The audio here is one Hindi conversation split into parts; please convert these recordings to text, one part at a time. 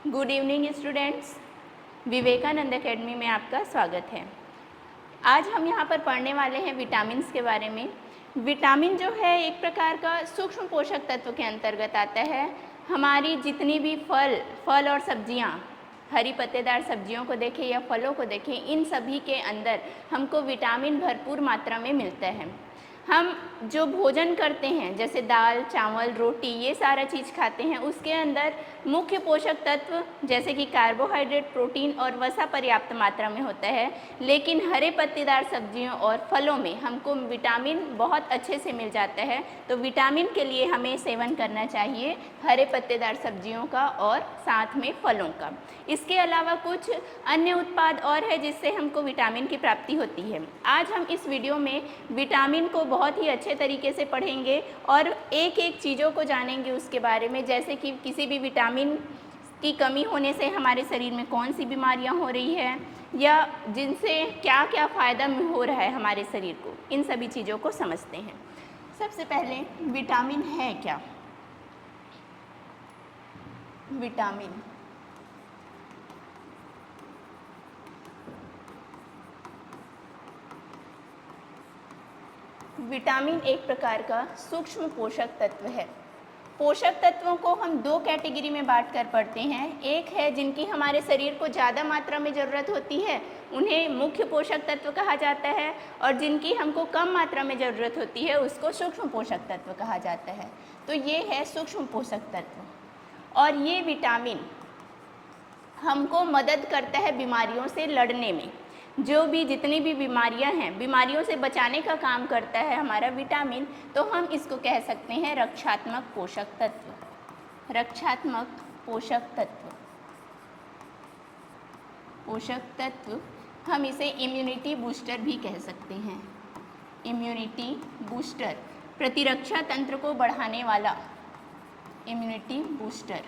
Good evening students, Vivekananda academy में आपका स्वागत है। आज हम यहाँ पर पढ़ने वाले हैं विटामिन्स के बारे में। विटामिन जो है एक प्रकार का सूक्ष्म पोषक तत्व के अंतर्गत आता है। हमारी जितनी भी फल और सब्जियाँ, हरी पत्तेदार सब्जियों को देखें या फलों को देखें, इन सभी के अंदर हमको विटामिन भरपूर मात्रा में मिलता है। हम जो भोजन करते हैं जैसे दाल, चावल, रोटी, ये सारा चीज़ खाते हैं, उसके अंदर मुख्य पोषक तत्व जैसे कि कार्बोहाइड्रेट, प्रोटीन और वसा पर्याप्त मात्रा में होता है। लेकिन हरे पत्तेदार सब्जियों और फलों में हमको विटामिन बहुत अच्छे से मिल जाता है। तो विटामिन के लिए हमें सेवन करना चाहिए हरे पत्तेदार सब्जियों का और साथ में फलों का। इसके अलावा कुछ अन्य उत्पाद और है जिससे हमको विटामिन की प्राप्ति होती है। आज हम इस वीडियो में विटामिन को बहुत ही अच्छे तरीके से पढ़ेंगे और एक एक चीज़ों को जानेंगे उसके बारे में, जैसे कि किसी भी विटामिन की कमी होने से हमारे शरीर में कौन सी बीमारियां हो रही है या जिनसे क्या क्या फ़ायदा हो रहा है हमारे शरीर को। इन सभी चीज़ों को समझते हैं। सबसे पहले विटामिन है क्या? विटामिन एक प्रकार का सूक्ष्म पोषक तत्व है। पोषक तत्वों को हम दो कैटेगरी में बांट कर पढ़ते हैं। एक है जिनकी हमारे शरीर को ज़्यादा मात्रा में ज़रूरत होती है, उन्हें मुख्य पोषक तत्व कहा जाता है, और जिनकी हमको कम मात्रा में ज़रूरत होती है उसको सूक्ष्म पोषक तत्व कहा जाता है। तो ये है सूक्ष्म पोषक तत्व। और ये विटामिन हमको मदद करता है बीमारियों से लड़ने में। जो भी जितनी भी बीमारियां हैं, बीमारियों से बचाने का काम करता है हमारा विटामिन। तो हम इसको कह सकते हैं रक्षात्मक पोषक तत्व। रक्षात्मक पोषक तत्व हम इसे इम्यूनिटी बूस्टर भी कह सकते हैं। इम्यूनिटी बूस्टर, प्रतिरक्षा तंत्र को बढ़ाने वाला इम्यूनिटी बूस्टर।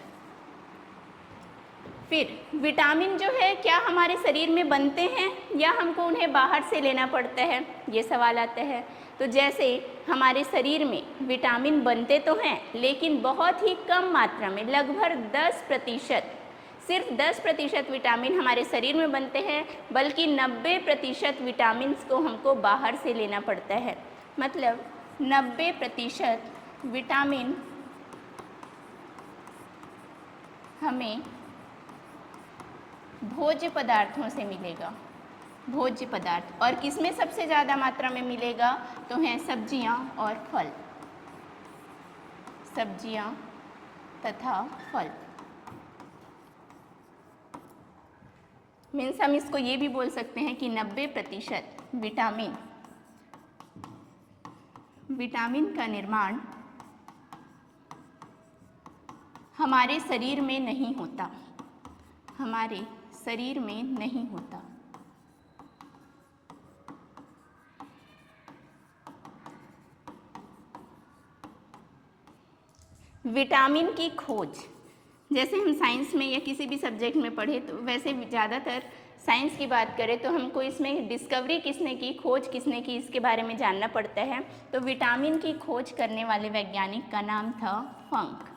फिर विटामिन जो है क्या हमारे शरीर में बनते हैं या हमको उन्हें बाहर से लेना पड़ता है, ये सवाल आता है। तो जैसे हमारे शरीर में विटामिन बनते तो हैं लेकिन बहुत ही कम मात्रा में, लगभग 10%, सिर्फ 10% विटामिन हमारे शरीर में बनते हैं, बल्कि 90% विटामिन को हमको बाहर से लेना पड़ता है। मतलब 90% विटामिन हमें भोज्य पदार्थों से मिलेगा। भोज्य पदार्थ, और किसमें सबसे ज़्यादा मात्रा में मिलेगा? तो हैं सब्जियां और फल। सब्जियां तथा फल। मीन्स हम इसको ये भी बोल सकते हैं कि 90% विटामिन का निर्माण हमारे शरीर में नहीं होता। हमारे शरीर में नहीं होता। विटामिन की खोज, जैसे हम साइंस में या किसी भी सब्जेक्ट में पढ़े, तो वैसे ज़्यादातर साइंस की बात करें तो हमको इसमें डिस्कवरी किसने की, खोज किसने की, इसके बारे में जानना पड़ता है। तो विटामिन की खोज करने वाले वैज्ञानिक का नाम था फंक।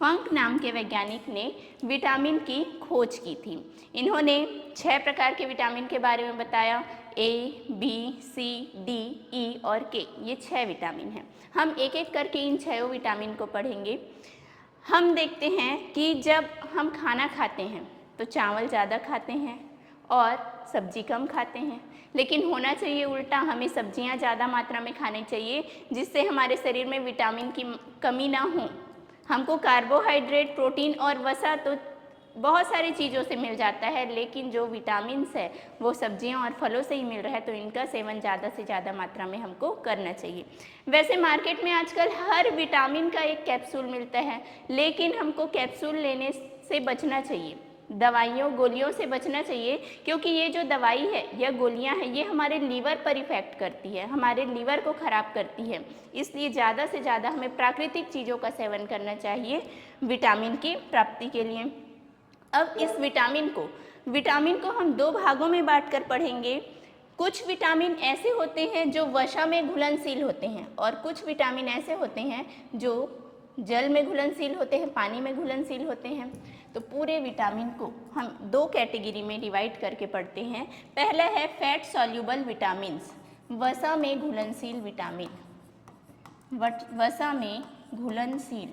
फंक नाम के वैज्ञानिक ने विटामिन की खोज की थी। इन्होंने 6 प्रकार के विटामिन के बारे में बताया। A, B, C, D, E और K, ये 6 विटामिन हैं। हम एक एक करके इन 6 विटामिन को पढ़ेंगे। हम देखते हैं कि जब हम खाना खाते हैं तो चावल ज़्यादा खाते हैं और सब्जी कम खाते हैं, लेकिन होना चाहिए उल्टा, हमें सब्जियां ज़्यादा मात्रा में खानी चाहिए जिससे हमारे शरीर में विटामिन की कमी ना हो। हमको कार्बोहाइड्रेट, प्रोटीन और वसा तो बहुत सारी चीज़ों से मिल जाता है, लेकिन जो विटामिन्स है वो सब्जियों और फलों से ही मिल रहा है, तो इनका सेवन ज़्यादा से ज़्यादा मात्रा में हमको करना चाहिए। वैसे मार्केट में आजकल हर विटामिन का एक कैप्सूल मिलता है, लेकिन हमको कैप्सूल लेने से बचना चाहिए, दवाइयों गोलियों से बचना चाहिए, क्योंकि ये जो दवाई है या गोलियां हैं ये हमारे लीवर पर इफ़ेक्ट करती है, हमारे लीवर को ख़राब करती है। इसलिए ज़्यादा से ज़्यादा हमें प्राकृतिक चीज़ों का सेवन करना चाहिए विटामिन की प्राप्ति के लिए। अब इस विटामिन को हम 2 भागों में बांट कर पढ़ेंगे। कुछ विटामिन ऐसे होते हैं जो वसा में घुलनशील होते हैं और कुछ विटामिन ऐसे होते हैं जो जल में घुलनशील होते हैं, पानी में घुलनशील होते हैं। तो पूरे विटामिन को हम दो कैटेगरी में डिवाइड करके पढ़ते हैं। पहला है फैट सॉल्यूबल विटामिन्स, वसा में घुलनशील विटामिन, वसा में घुलनशील।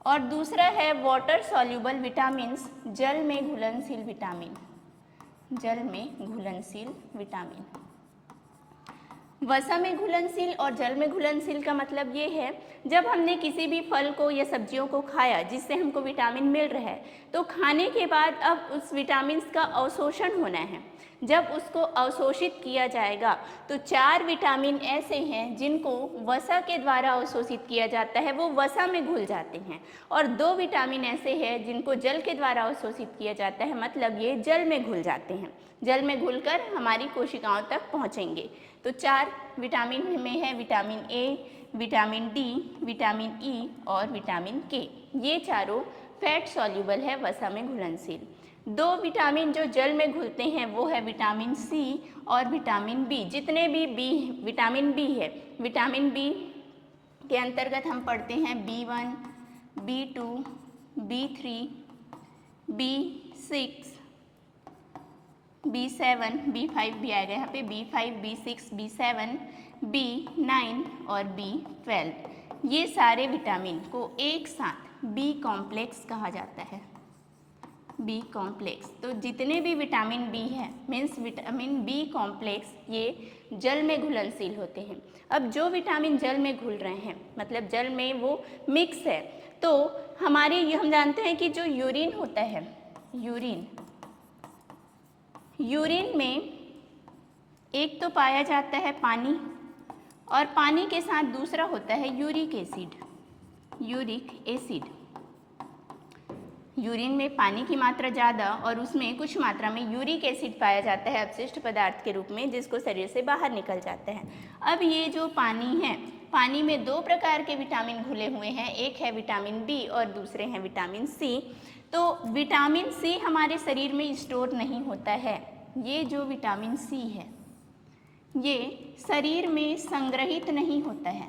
और दूसरा है वाटर सॉल्यूबल विटामिन्स, जल में घुलनशील विटामिन, जल में घुलनशील विटामिन। वसा में घुलनशील और जल में घुलनशील का मतलब ये है, जब हमने किसी भी फल को या सब्जियों को खाया जिससे हमको विटामिन मिल रहा है, तो खाने के बाद अब उस विटामिन का अवशोषण होना है। जब उसको अवशोषित किया जाएगा तो 4 विटामिन ऐसे हैं जिनको वसा के द्वारा अवशोषित किया जाता है, वो वसा में घुल जाते हैं। और 2 विटामिन ऐसे हैं जिनको जल के द्वारा अवशोषित किया जाता है, मतलब ये जल में घुल जाते हैं, जल में घुलकर हमारी कोशिकाओं तक पहुँचेंगे। तो 4 विटामिन में है vitamin A, vitamin D, vitamin E और विटामिन के। ये चारों फैट सॉल्यूबल है, वसा में घुलनशील। 2 विटामिन जो जल में घुलते हैं वो है विटामिन सी और विटामिन बी। जितने भी विटामिन बी है, विटामिन बी के अंतर्गत हम पढ़ते हैं B1, B2, B3, B6, B7, B5 भी आएगा यहाँ पे, B5, B6, B7, B9 और B12। ये सारे विटामिन को एक साथ बी कॉम्प्लेक्स कहा जाता है, बी कॉम्प्लेक्स। तो जितने भी विटामिन बी है मीन्स विटामिन बी कॉम्प्लेक्स, ये जल में घुलनशील होते हैं। अब जो विटामिन जल में घुल रहे हैं, मतलब जल में वो मिक्स है, तो हमारे हम जानते हैं कि जो यूरिन होता है, यूरिन में एक तो पाया जाता है पानी, और पानी के साथ दूसरा होता है यूरिक एसिड, यूरिन में पानी की मात्रा ज़्यादा और उसमें कुछ मात्रा में यूरिक एसिड पाया जाता है अपशिष्ट पदार्थ के रूप में, जिसको शरीर से बाहर निकल जाता है। अब ये जो पानी है, पानी में 2 प्रकार के विटामिन घुले हुए हैं, एक है विटामिन बी और दूसरे हैं विटामिन सी। तो विटामिन सी हमारे शरीर में स्टोर नहीं होता है। ये जो विटामिन सी है ये शरीर में संग्रहित नहीं होता है,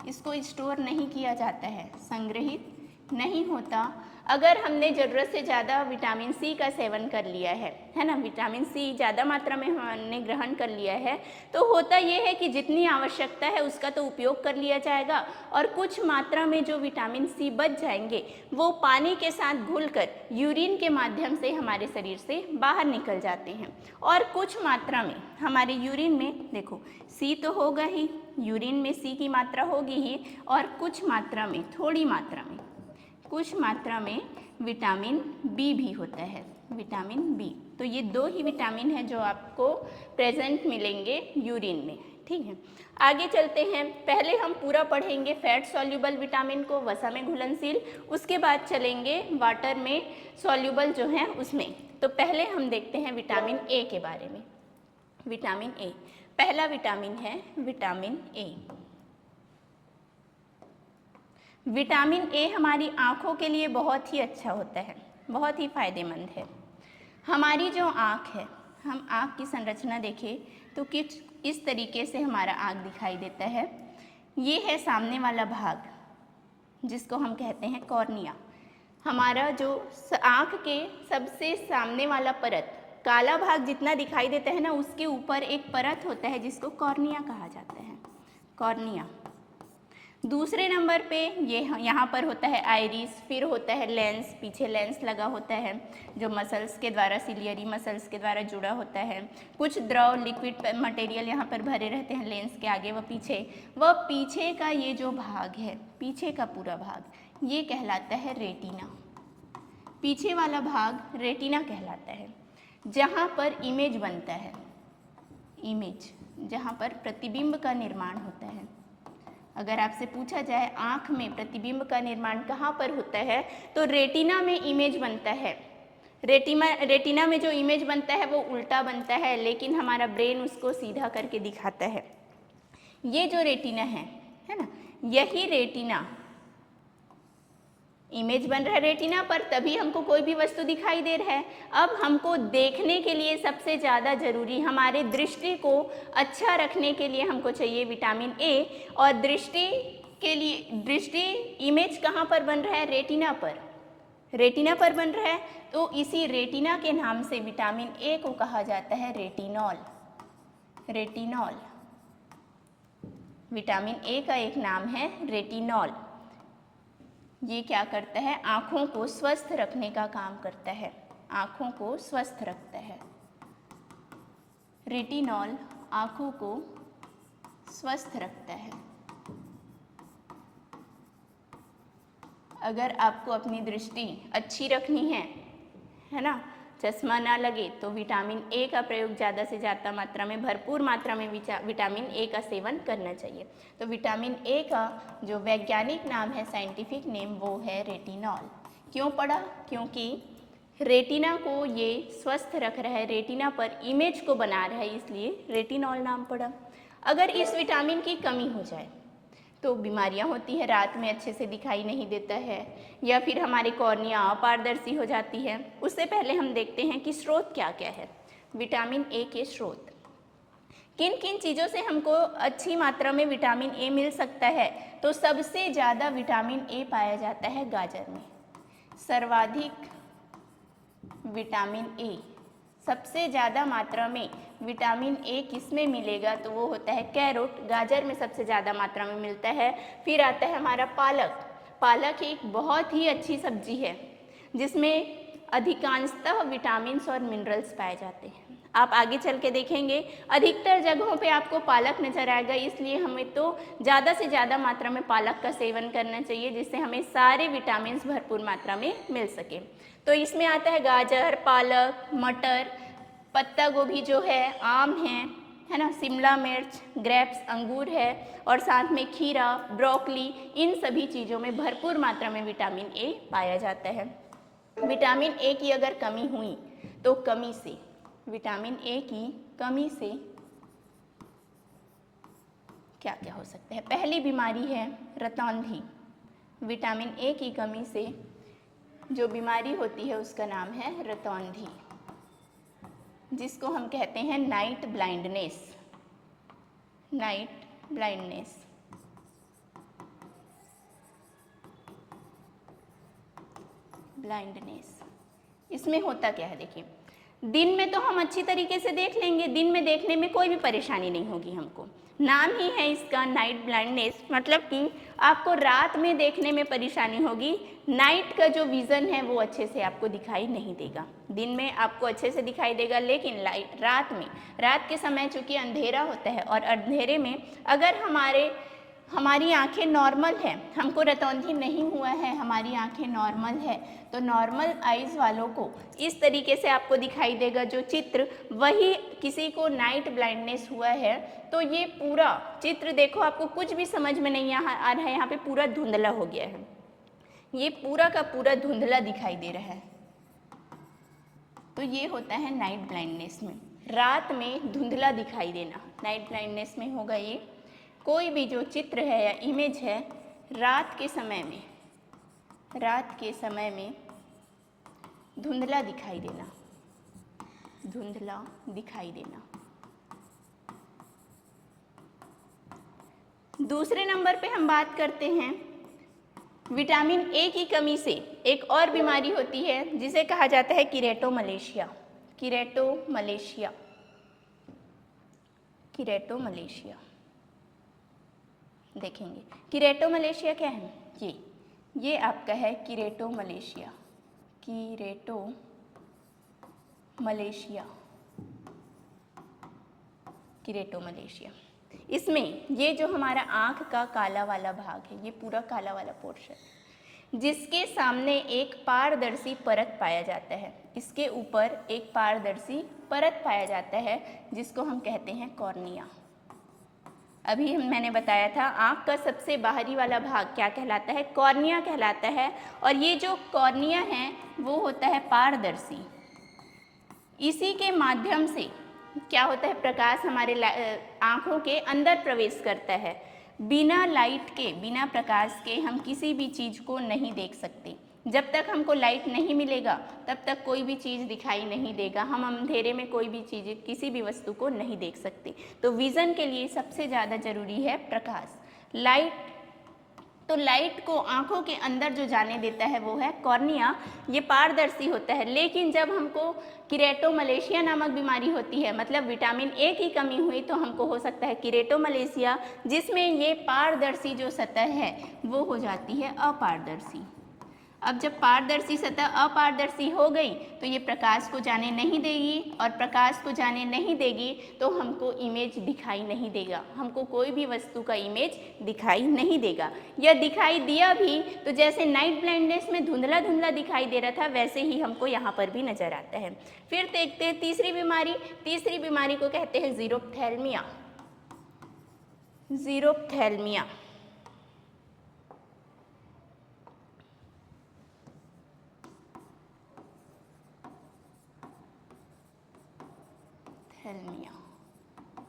इसको स्टोर नहीं किया जाता है, संग्रहित नहीं होता। अगर हमने ज़रूरत से ज़्यादा विटामिन सी का सेवन कर लिया है ना, विटामिन सी ज़्यादा मात्रा में हमने ग्रहण कर लिया है, तो होता ये है कि जितनी आवश्यकता है उसका तो उपयोग कर लिया जाएगा, और कुछ मात्रा में जो विटामिन सी बच जाएंगे वो पानी के साथ घुलकर यूरिन के माध्यम से हमारे शरीर से बाहर निकल जाते हैं। और कुछ मात्रा में हमारे यूरिन में, देखो सी तो होगा ही, यूरिन में सी की मात्रा होगी ही, और कुछ मात्रा में, थोड़ी मात्रा में, कुछ मात्रा में विटामिन बी भी होता है, विटामिन बी। तो ये 2 ही विटामिन हैं जो आपको प्रेजेंट मिलेंगे यूरिन में, ठीक है। आगे चलते हैं, पहले हम पूरा पढ़ेंगे फैट सॉल्यूबल विटामिन को, वसा में घुलनशील, उसके बाद चलेंगे वाटर में सॉल्यूबल जो हैं उसमें। तो पहले हम देखते हैं विटामिन ए के बारे में। विटामिन ए, पहला विटामिन है विटामिन ए। विटामिन ए हमारी आँखों के लिए बहुत ही अच्छा होता है, बहुत ही फायदेमंद है। हमारी जो आँख है, हम आँख की संरचना देखें तो इस तरीके से हमारा आँख दिखाई देता है। ये है सामने वाला भाग जिसको हम कहते हैं कॉर्निया। हमारा जो आँख के सबसे सामने वाला परत, काला भाग जितना दिखाई देता है ना, उसके ऊपर एक परत होता है जिसको कॉर्निया कहा जाता है, कॉर्निया। दूसरे नंबर पे ये यहाँ पर होता है आइरिस, फिर होता है लेंस, पीछे लेंस लगा होता है जो मसल्स के द्वारा, सिलियरी मसल्स के द्वारा जुड़ा होता है। कुछ द्रव लिक्विड मटेरियल यहाँ पर भरे रहते हैं लेंस के आगे व पीछे। वह पीछे का ये जो भाग है, पीछे का पूरा भाग, ये कहलाता है रेटिना। पीछे वाला भाग रेटिना कहलाता है, जहाँ पर इमेज बनता है, इमेज, जहाँ पर प्रतिबिंब का निर्माण होता है। अगर आपसे पूछा जाए आँख में प्रतिबिंब का निर्माण कहाँ पर होता है, तो रेटिना में इमेज बनता है। रेटिना में जो इमेज बनता है वो उल्टा बनता है, लेकिन हमारा ब्रेन उसको सीधा करके दिखाता है। ये जो रेटिना है ना, यही रेटिना, इमेज बन रहा है रेटिना पर, तभी हमको कोई भी वस्तु दिखाई दे रहा है। अब हमको देखने के लिए सबसे ज़्यादा ज़रूरी, हमारे दृष्टि को अच्छा रखने के लिए हमको चाहिए विटामिन ए, और दृष्टि के लिए दृष्टि इमेज कहाँ पर बन रहा है? रेटिना पर, रेटिना पर बन रहा है। तो इसी रेटिना के नाम से विटामिन ए को कहा जाता है रेटिनॉल। रेटिनॉल, विटामिन ए का एक नाम है रेटिनॉल। ये क्या करता है? आँखों को स्वस्थ रखने का काम करता है, आँखों को स्वस्थ रखता है। रेटिनॉल आँखों को स्वस्थ रखता है। अगर आपको अपनी दृष्टि अच्छी रखनी है ना, चश्मा ना लगे, तो विटामिन ए का प्रयोग ज़्यादा से ज़्यादा मात्रा में, भरपूर मात्रा में विटामिन ए का सेवन करना चाहिए। तो विटामिन ए का जो वैज्ञानिक नाम है, साइंटिफिक नेम, वो है रेटिनॉल। क्यों पड़ा? क्योंकि रेटिना को ये स्वस्थ रख रहा है, रेटिना पर इमेज को बना रहा है, इसलिए रेटिनॉल नाम पड़ा। अगर इस विटामिन की कमी हो जाए तो बीमारियां होती है, रात में अच्छे से दिखाई नहीं देता है, या फिर हमारी कॉर्निया अपारदर्शी हो जाती है। उससे पहले हम देखते हैं कि स्रोत क्या क्या है विटामिन ए के स्रोत। किन किन चीज़ों से हमको अच्छी मात्रा में विटामिन ए मिल सकता है? तो सबसे ज़्यादा विटामिन ए पाया जाता है गाजर में। सर्वाधिक विटामिन ए, सबसे ज़्यादा मात्रा में विटामिन ए किस में मिलेगा? तो वो होता है कैरोट, गाजर में सबसे ज़्यादा मात्रा में मिलता है। फिर आता है हमारा पालक। पालक एक बहुत ही अच्छी सब्जी है जिसमें अधिकांशतः विटामिन्स और मिनरल्स पाए जाते हैं। आप आगे चल के देखेंगे अधिकतर जगहों पे आपको पालक नज़र आएगा, इसलिए हमें तो ज़्यादा से ज़्यादा मात्रा में पालक का सेवन करना चाहिए, जिससे हमें सारे विटामिन्स भरपूर मात्रा में मिल सके। तो इसमें आता है गाजर, पालक, मटर, पत्ता गोभी जो है, आम है ना, शिमला मिर्च, ग्रेप्स, अंगूर है, और साथ में खीरा, ब्रोकली, इन सभी चीज़ों में भरपूर मात्रा में विटामिन ए पाया जाता है। विटामिन ए की अगर कमी हुई तो कमी से, विटामिन ए की कमी से क्या क्या हो सकता है? पहली बीमारी है रतौंधी। विटामिन ए की कमी से जो बीमारी होती है उसका नाम है रतौंधी, जिसको हम कहते हैं night blindness. Night blindness. Blindness इसमें होता क्या है? देखिए, दिन में तो हम अच्छी तरीके से देख लेंगे, दिन में देखने में कोई भी परेशानी नहीं होगी हमको। नाम ही है इसका नाइट ब्लाइंडनेस, मतलब कि आपको रात में देखने में परेशानी होगी। नाइट का जो विज़न है वो अच्छे से आपको दिखाई नहीं देगा। दिन में आपको अच्छे से दिखाई देगा, लेकिन रात में, रात के समय चूँकि अंधेरा होता है, और अंधेरे में अगर हमारी आंखें नॉर्मल है, हमको रतौंधी नहीं हुआ है, हमारी आंखें नॉर्मल है, तो नॉर्मल आइज़ वालों को इस तरीके से आपको दिखाई देगा जो चित्र। वही किसी को नाइट ब्लाइंडनेस हुआ है तो ये पूरा चित्र देखो, आपको कुछ भी समझ में नहीं आ रहा है, यहाँ पे पूरा धुंधला हो गया है, ये पूरा का पूरा धुंधला दिखाई दे रहा है। तो ये होता है नाइट ब्लाइंडनेस में, रात में धुंधला दिखाई देना। नाइट ब्लाइंडनेस में होगा ये, कोई भी जो चित्र है या इमेज है रात के समय में धुंधला दिखाई देना, धुंधला दिखाई देना। दूसरे नंबर पे हम बात करते हैं विटामिन ए की कमी से एक और बीमारी होती है जिसे कहा जाता है कीरेटोमलेशिया। कीरेटोमलेशिया, कीरेटोमलेशिया देखेंगे। कीरेटोमलेशिया क्या है? ये आपका है कीरेटोमलेशिया। कीरेटोमलेशिया, कीरेटोमलेशिया। इसमें ये जो हमारा आँख का काला वाला भाग है, ये पूरा काला वाला पोर्शन, जिसके सामने एक पारदर्शी परत पाया जाता है, इसके ऊपर एक पारदर्शी परत पाया जाता है जिसको हम कहते हैं कॉर्निया। अभी मैंने बताया था आँख का सबसे बाहरी वाला भाग क्या कहलाता है? कॉर्निया कहलाता है। और ये जो कॉर्निया है वो होता है पारदर्शी। इसी के माध्यम से क्या होता है? प्रकाश हमारे आँखों के अंदर प्रवेश करता है। बिना लाइट के, बिना प्रकाश के हम किसी भी चीज़ को नहीं देख सकते। जब तक हमको लाइट नहीं मिलेगा तब तक कोई भी चीज़ दिखाई नहीं देगा। हम अंधेरे में कोई भी चीज़, किसी भी वस्तु को नहीं देख सकते। तो विज़न के लिए सबसे ज़्यादा ज़रूरी है प्रकाश। लाइट तो लाइट को आंखों के अंदर जो जाने देता है वो है कॉर्निया, ये पारदर्शी होता है। लेकिन जब हमको किरेटोमलेशिया नामक बीमारी होती है, मतलब विटामिन ए की कमी हुई, तो हमको हो सकता है किरेटोमलेशिया, जिसमें ये पारदर्शी जो सतह है वो हो जाती है अपारदर्शी। अब जब पारदर्शी सतह अपारदर्शी हो गई तो ये प्रकाश को जाने नहीं देगी, और प्रकाश को जाने नहीं देगी तो हमको इमेज दिखाई नहीं देगा, हमको कोई भी वस्तु का इमेज दिखाई नहीं देगा। या दिखाई दिया भी तो जैसे नाइट ब्लाइंडनेस में धुंधला धुंधला दिखाई दे रहा था, वैसे ही हमको यहाँ पर भी नजर आता है। फिर देखते हैं तीसरी बीमारी। तीसरी बीमारी को कहते हैं ज़ीरोफ्थैल्मिया। ज़ीरोफ्थैल्मिया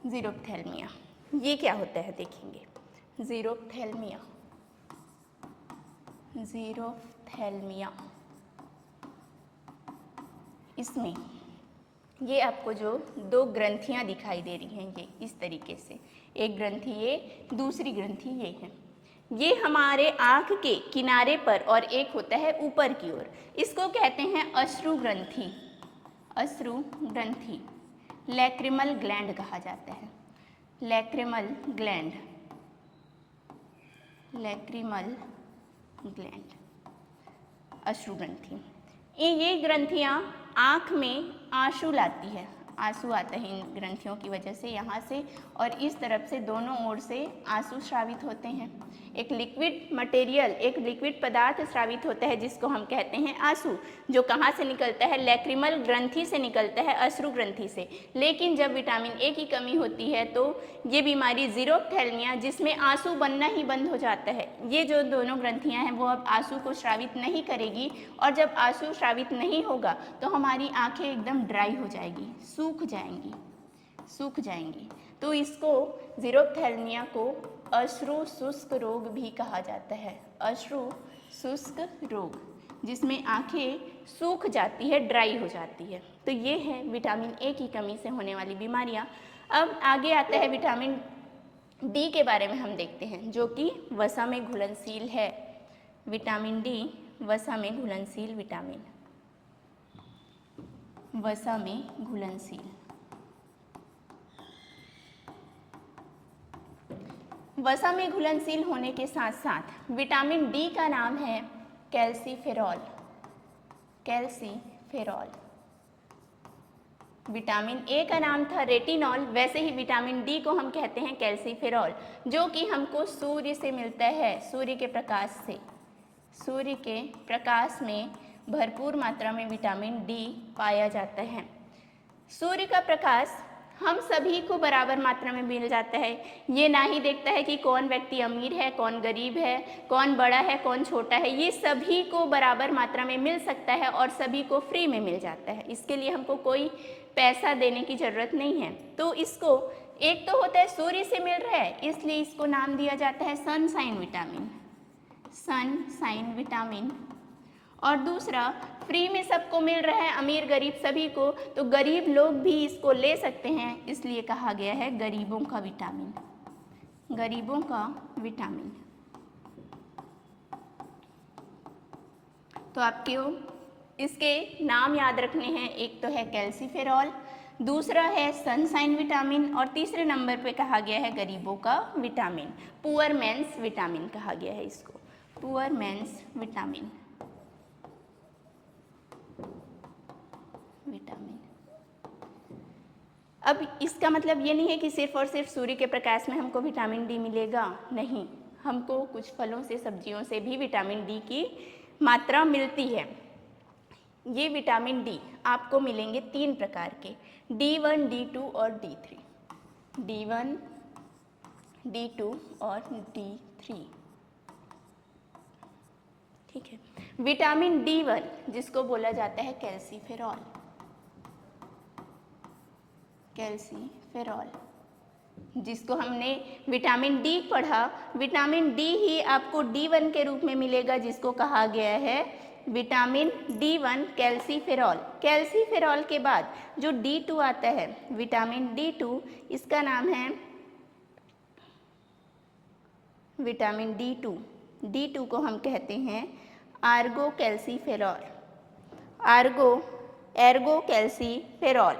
ज़ीरोफ्थैल्मिया, ये क्या होता है देखेंगे। ज़ीरोफ्थैल्मिया, ज़ीरोफ्थैल्मिया, इसमें ये आपको जो दो ग्रंथियां दिखाई दे रही हैं, ये इस तरीके से, एक ग्रंथि ये, दूसरी ग्रंथि ये है। ये हमारे आँख के किनारे पर और एक होता है ऊपर की ओर, इसको कहते हैं अश्रु ग्रंथि। अश्रु ग्रंथि, लैक्रिमल ग्लैंड कहा जाता है। लैक्रिमल ग्लैंड, लैक्रिमल ग्लैंड, अश्रु ग्रंथि। ये ग्रंथियाँ आँख में आंसू लाती है, आंसू आता है इन ग्रंथियों की वजह से, यहाँ से और इस तरफ से, दोनों ओर से आंसू स्रावित होते हैं। एक लिक्विड मटेरियल, एक लिक्विड पदार्थ स्रावित होता है जिसको हम कहते हैं आंसू, जो कहाँ से निकलता है, लैक्रिमल ग्रंथि से निकलता है, अश्रु ग्रंथि से। लेकिन जब विटामिन ए की कमी होती है तो ये बीमारी ज़ीरोफ्थैल्मिया, जिसमें आंसू बनना ही बंद हो जाता है, ये जो दोनों ग्रंथियाँ हैं वो अब आंसू को स्रावित नहीं करेगी, और जब आंसू स्रावित नहीं होगा तो हमारी आँखें एकदम ड्राई हो जाएगी, सूख जाएंगी, सूख जाएंगी। तो इसको, ज़ीरोफ्थैल्मिया को अश्रु शुष्क रोग भी कहा जाता है। अश्रु शुष्क रोग, जिसमें आंखें सूख जाती है, ड्राई हो जाती है। तो ये है विटामिन ए की कमी से होने वाली बीमारियां। अब आगे आता है विटामिन डी के बारे में हम देखते हैं, जो कि वसा में घुलनशील है। विटामिन डी वसा में घुलनशील विटामिन, वसा में घुलनशील। वसा में घुलनशील होने के साथ साथ विटामिन डी का नाम है कैल्सीफेरॉल। कैल्सीफेरॉल। विटामिन ए का नाम था रेटिनॉल, वैसे ही विटामिन डी को हम कहते हैं कैल्सीफेरॉल, जो कि हमको सूर्य से मिलता है, सूर्य के प्रकाश से। सूर्य के प्रकाश में भरपूर मात्रा में विटामिन डी पाया जाता है। सूर्य का प्रकाश हम सभी को बराबर मात्रा में मिल जाता है। ये ना ही देखता है कि कौन व्यक्ति अमीर है, कौन गरीब है, कौन बड़ा है, कौन छोटा है, ये सभी को बराबर मात्रा में मिल सकता है और सभी को फ्री में मिल जाता है। इसके लिए हमको कोई पैसा देने की ज़रूरत नहीं है। तो इसको, एक तो होता है सूर्य से मिल रहा है, इसलिए इसको नाम दिया जाता है सनशाइन विटामिन, सनशाइन विटामिन। और दूसरा, फ्री में सबको मिल रहा है, अमीर गरीब सभी को, तो गरीब लोग भी इसको ले सकते हैं, इसलिए कहा गया है गरीबों का विटामिन, गरीबों का विटामिन। तो आपको इसके नाम याद रखने हैं, एक तो है कैल्सीफेरॉल, दूसरा है सनशाइन विटामिन, और तीसरे नंबर पे कहा गया है गरीबों का विटामिन, पुअर मैन्स विटामिन कहा गया है इसको, पुअर मैन्स विटामिन, विटामिन। अब इसका मतलब ये नहीं है कि सिर्फ और सिर्फ सूर्य के प्रकाश में हमको विटामिन डी मिलेगा, नहीं, हमको कुछ फलों से, सब्जियों से भी विटामिन डी की मात्रा मिलती है। ये विटामिन डी आपको मिलेंगे 3 प्रकार के, D1, D2 और D3, D1, D2 और D3, ठीक है। विटामिन D1 जिसको बोला जाता है कैल्सीफेरॉल, कैल्सीफेरॉल, जिसको हमने विटामिन डी पढ़ा, विटामिन डी ही आपको D1 के रूप में मिलेगा, जिसको कहा गया है विटामिन D1 कैल्सीफेरॉल। कैल्सीफेरॉल के बाद जो D2 आता है, विटामिन D2, इसका नाम है विटामिन D2, D2 को हम कहते हैं Ergo calciferol, Ergo calciferol,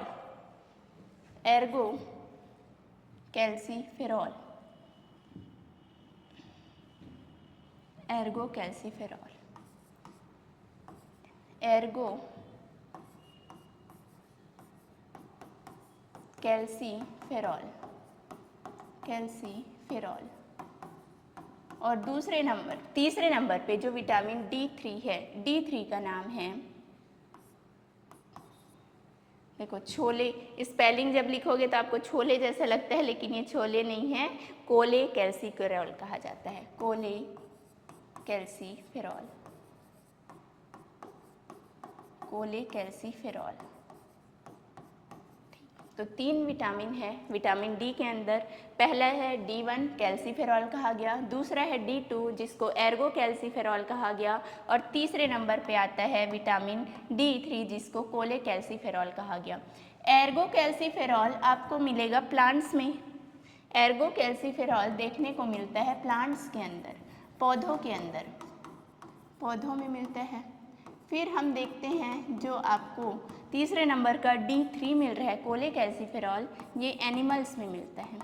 Ergo calciferol, Ergo calciferol, Ergo calciferol, calciferol. और तीसरे नंबर पे जो विटामिन D3 है, D3 का नाम है, देखो छोले, स्पेलिंग जब लिखोगे तो आपको छोले जैसा लगता है, लेकिन ये छोले नहीं है, कोले कैल्सीफेरॉल कहा जाता है, कोले कैल्सीफेरॉल, कोले कैल्सीफेरॉल। तो 3 विटामिन है विटामिन डी के अंदर। पहला है D1 कैल्सीफेरॉल कहा गया, दूसरा है D2 जिसको एर्गो कैल्सीफेरॉल कहा गया, और तीसरे नंबर पे आता है विटामिन D3 जिसको कोले कैल्सीफेरॉल कहा गया। एर्गो कैल्सीफेरॉल आपको मिलेगा प्लांट्स में, एर्गो कैल्सीफेरॉल देखने को मिलता है प्लांट्स के अंदर, पौधों के अंदर, पौधों में मिलता है। फिर हम देखते हैं जो आपको तीसरे नंबर का D3 मिल रहा है कोले कैल्सीफेरॉल, ये एनिमल्स में मिलता है,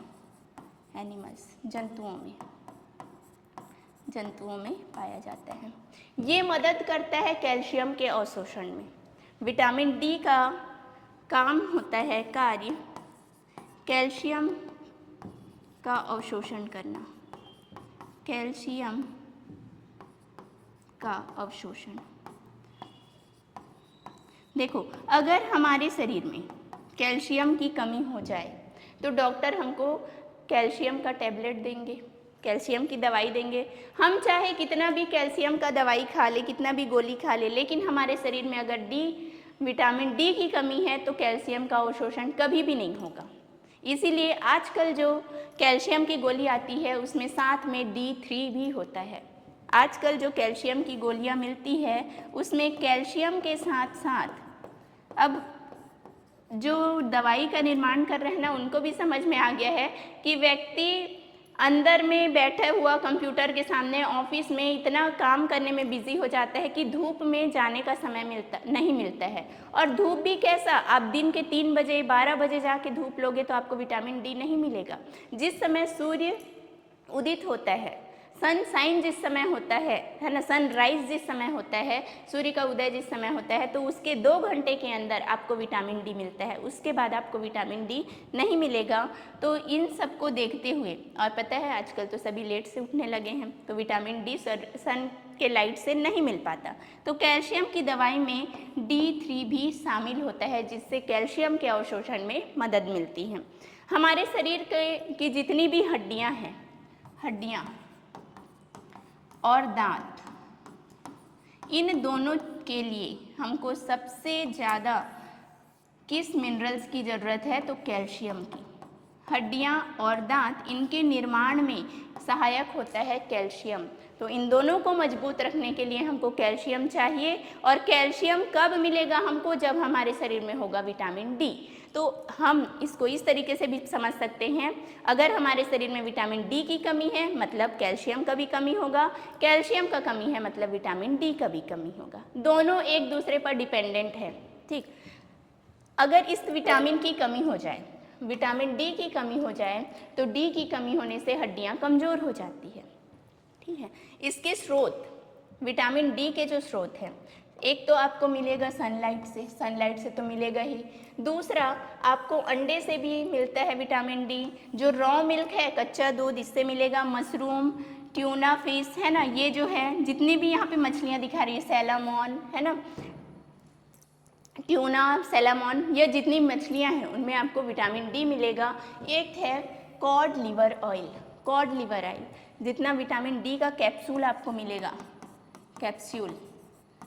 एनिमल्स जंतुओं में पाया जाता है। ये मदद करता है कैल्शियम के अवशोषण में। विटामिन डी का काम होता है कार्य कैल्शियम का अवशोषण करना, कैल्शियम का अवशोषण। देखो अगर हमारे शरीर में कैल्शियम की कमी हो जाए तो डॉक्टर हमको कैल्शियम का टैबलेट देंगे, कैल्शियम की दवाई देंगे। हम चाहे कितना भी कैल्शियम का दवाई खा ले, कितना भी गोली खा ले, लेकिन हमारे शरीर में अगर विटामिन डी की कमी है तो कैल्शियम का अवशोषण कभी भी नहीं होगा। इसीलिए आजकल जो कैल्शियम की गोली आती है उसमें साथ में D3 भी होता है। आजकल जो कैल्शियम की गोलियां मिलती है उसमें कैल्शियम के साथ साथ, अब जो दवाई का निर्माण कर रहे हैं ना उनको भी समझ में आ गया है कि व्यक्ति अंदर में बैठा हुआ कंप्यूटर के सामने ऑफिस में इतना काम करने में बिजी हो जाता है कि धूप में जाने का समय नहीं मिलता है। और धूप भी कैसा, आप दिन के 3 बजे 12 बजे जाके धूप लोगे तो आपको विटामिन डी नहीं मिलेगा। जिस समय सूर्य उदित होता है, सनशाइन जिस समय होता है ना, सनराइज जिस समय होता है, सूर्य का उदय जिस समय होता है, तो उसके 2 घंटे के अंदर आपको विटामिन डी मिलता है, उसके बाद आपको विटामिन डी नहीं मिलेगा। तो इन सबको देखते हुए, और पता है आजकल तो सभी लेट से उठने लगे हैं तो विटामिन डी सन के लाइट से नहीं मिल पाता, तो कैल्शियम की दवाई में D3 भी शामिल होता है जिससे कैल्शियम के अवशोषण में मदद मिलती है। हमारे शरीर की जितनी भी हड्डियाँ हैं, हड्डियाँ और दांत, इन दोनों के लिए हमको सबसे ज़्यादा किस मिनरल्स की ज़रूरत है, तो कैल्शियम की। हड्डियां और दांत, इनके निर्माण में सहायक होता है कैल्शियम। तो इन दोनों को मजबूत रखने के लिए हमको कैल्शियम चाहिए। और कैल्शियम कब मिलेगा हमको, जब हमारे शरीर में होगा विटामिन डी। तो हम इसको इस तरीके से भी समझ सकते हैं, अगर हमारे शरीर में विटामिन डी की कमी है मतलब कैल्शियम का भी कमी होगा, कैल्शियम का कमी है मतलब विटामिन डी का भी कमी होगा। दोनों एक दूसरे पर डिपेंडेंट है। ठीक, अगर इस विटामिन की कमी हो जाए, विटामिन डी की कमी हो जाए, तो डी की कमी होने से हड्डियां कमज़ोर हो जाती है। ठीक है, इसके स्रोत, विटामिन डी के जो स्रोत हैं, एक तो आपको मिलेगा सनलाइट से तो मिलेगा ही। दूसरा आपको अंडे से भी मिलता है विटामिन डी, जो रॉ मिल्क है, कच्चा दूध, इससे मिलेगा। मशरूम, ट्यूना फिश है ना, ये जो है जितनी भी यहाँ पे मछलियाँ दिखा रही है, सैलामन है ना, ट्यूना, सैलामन, ये जितनी मछलियाँ हैं उनमें आपको विटामिन डी मिलेगा। एक है cod liver oil, cod liver oil, जितना विटामिन डी का कैप्सूल आपको मिलेगा, कैप्सूल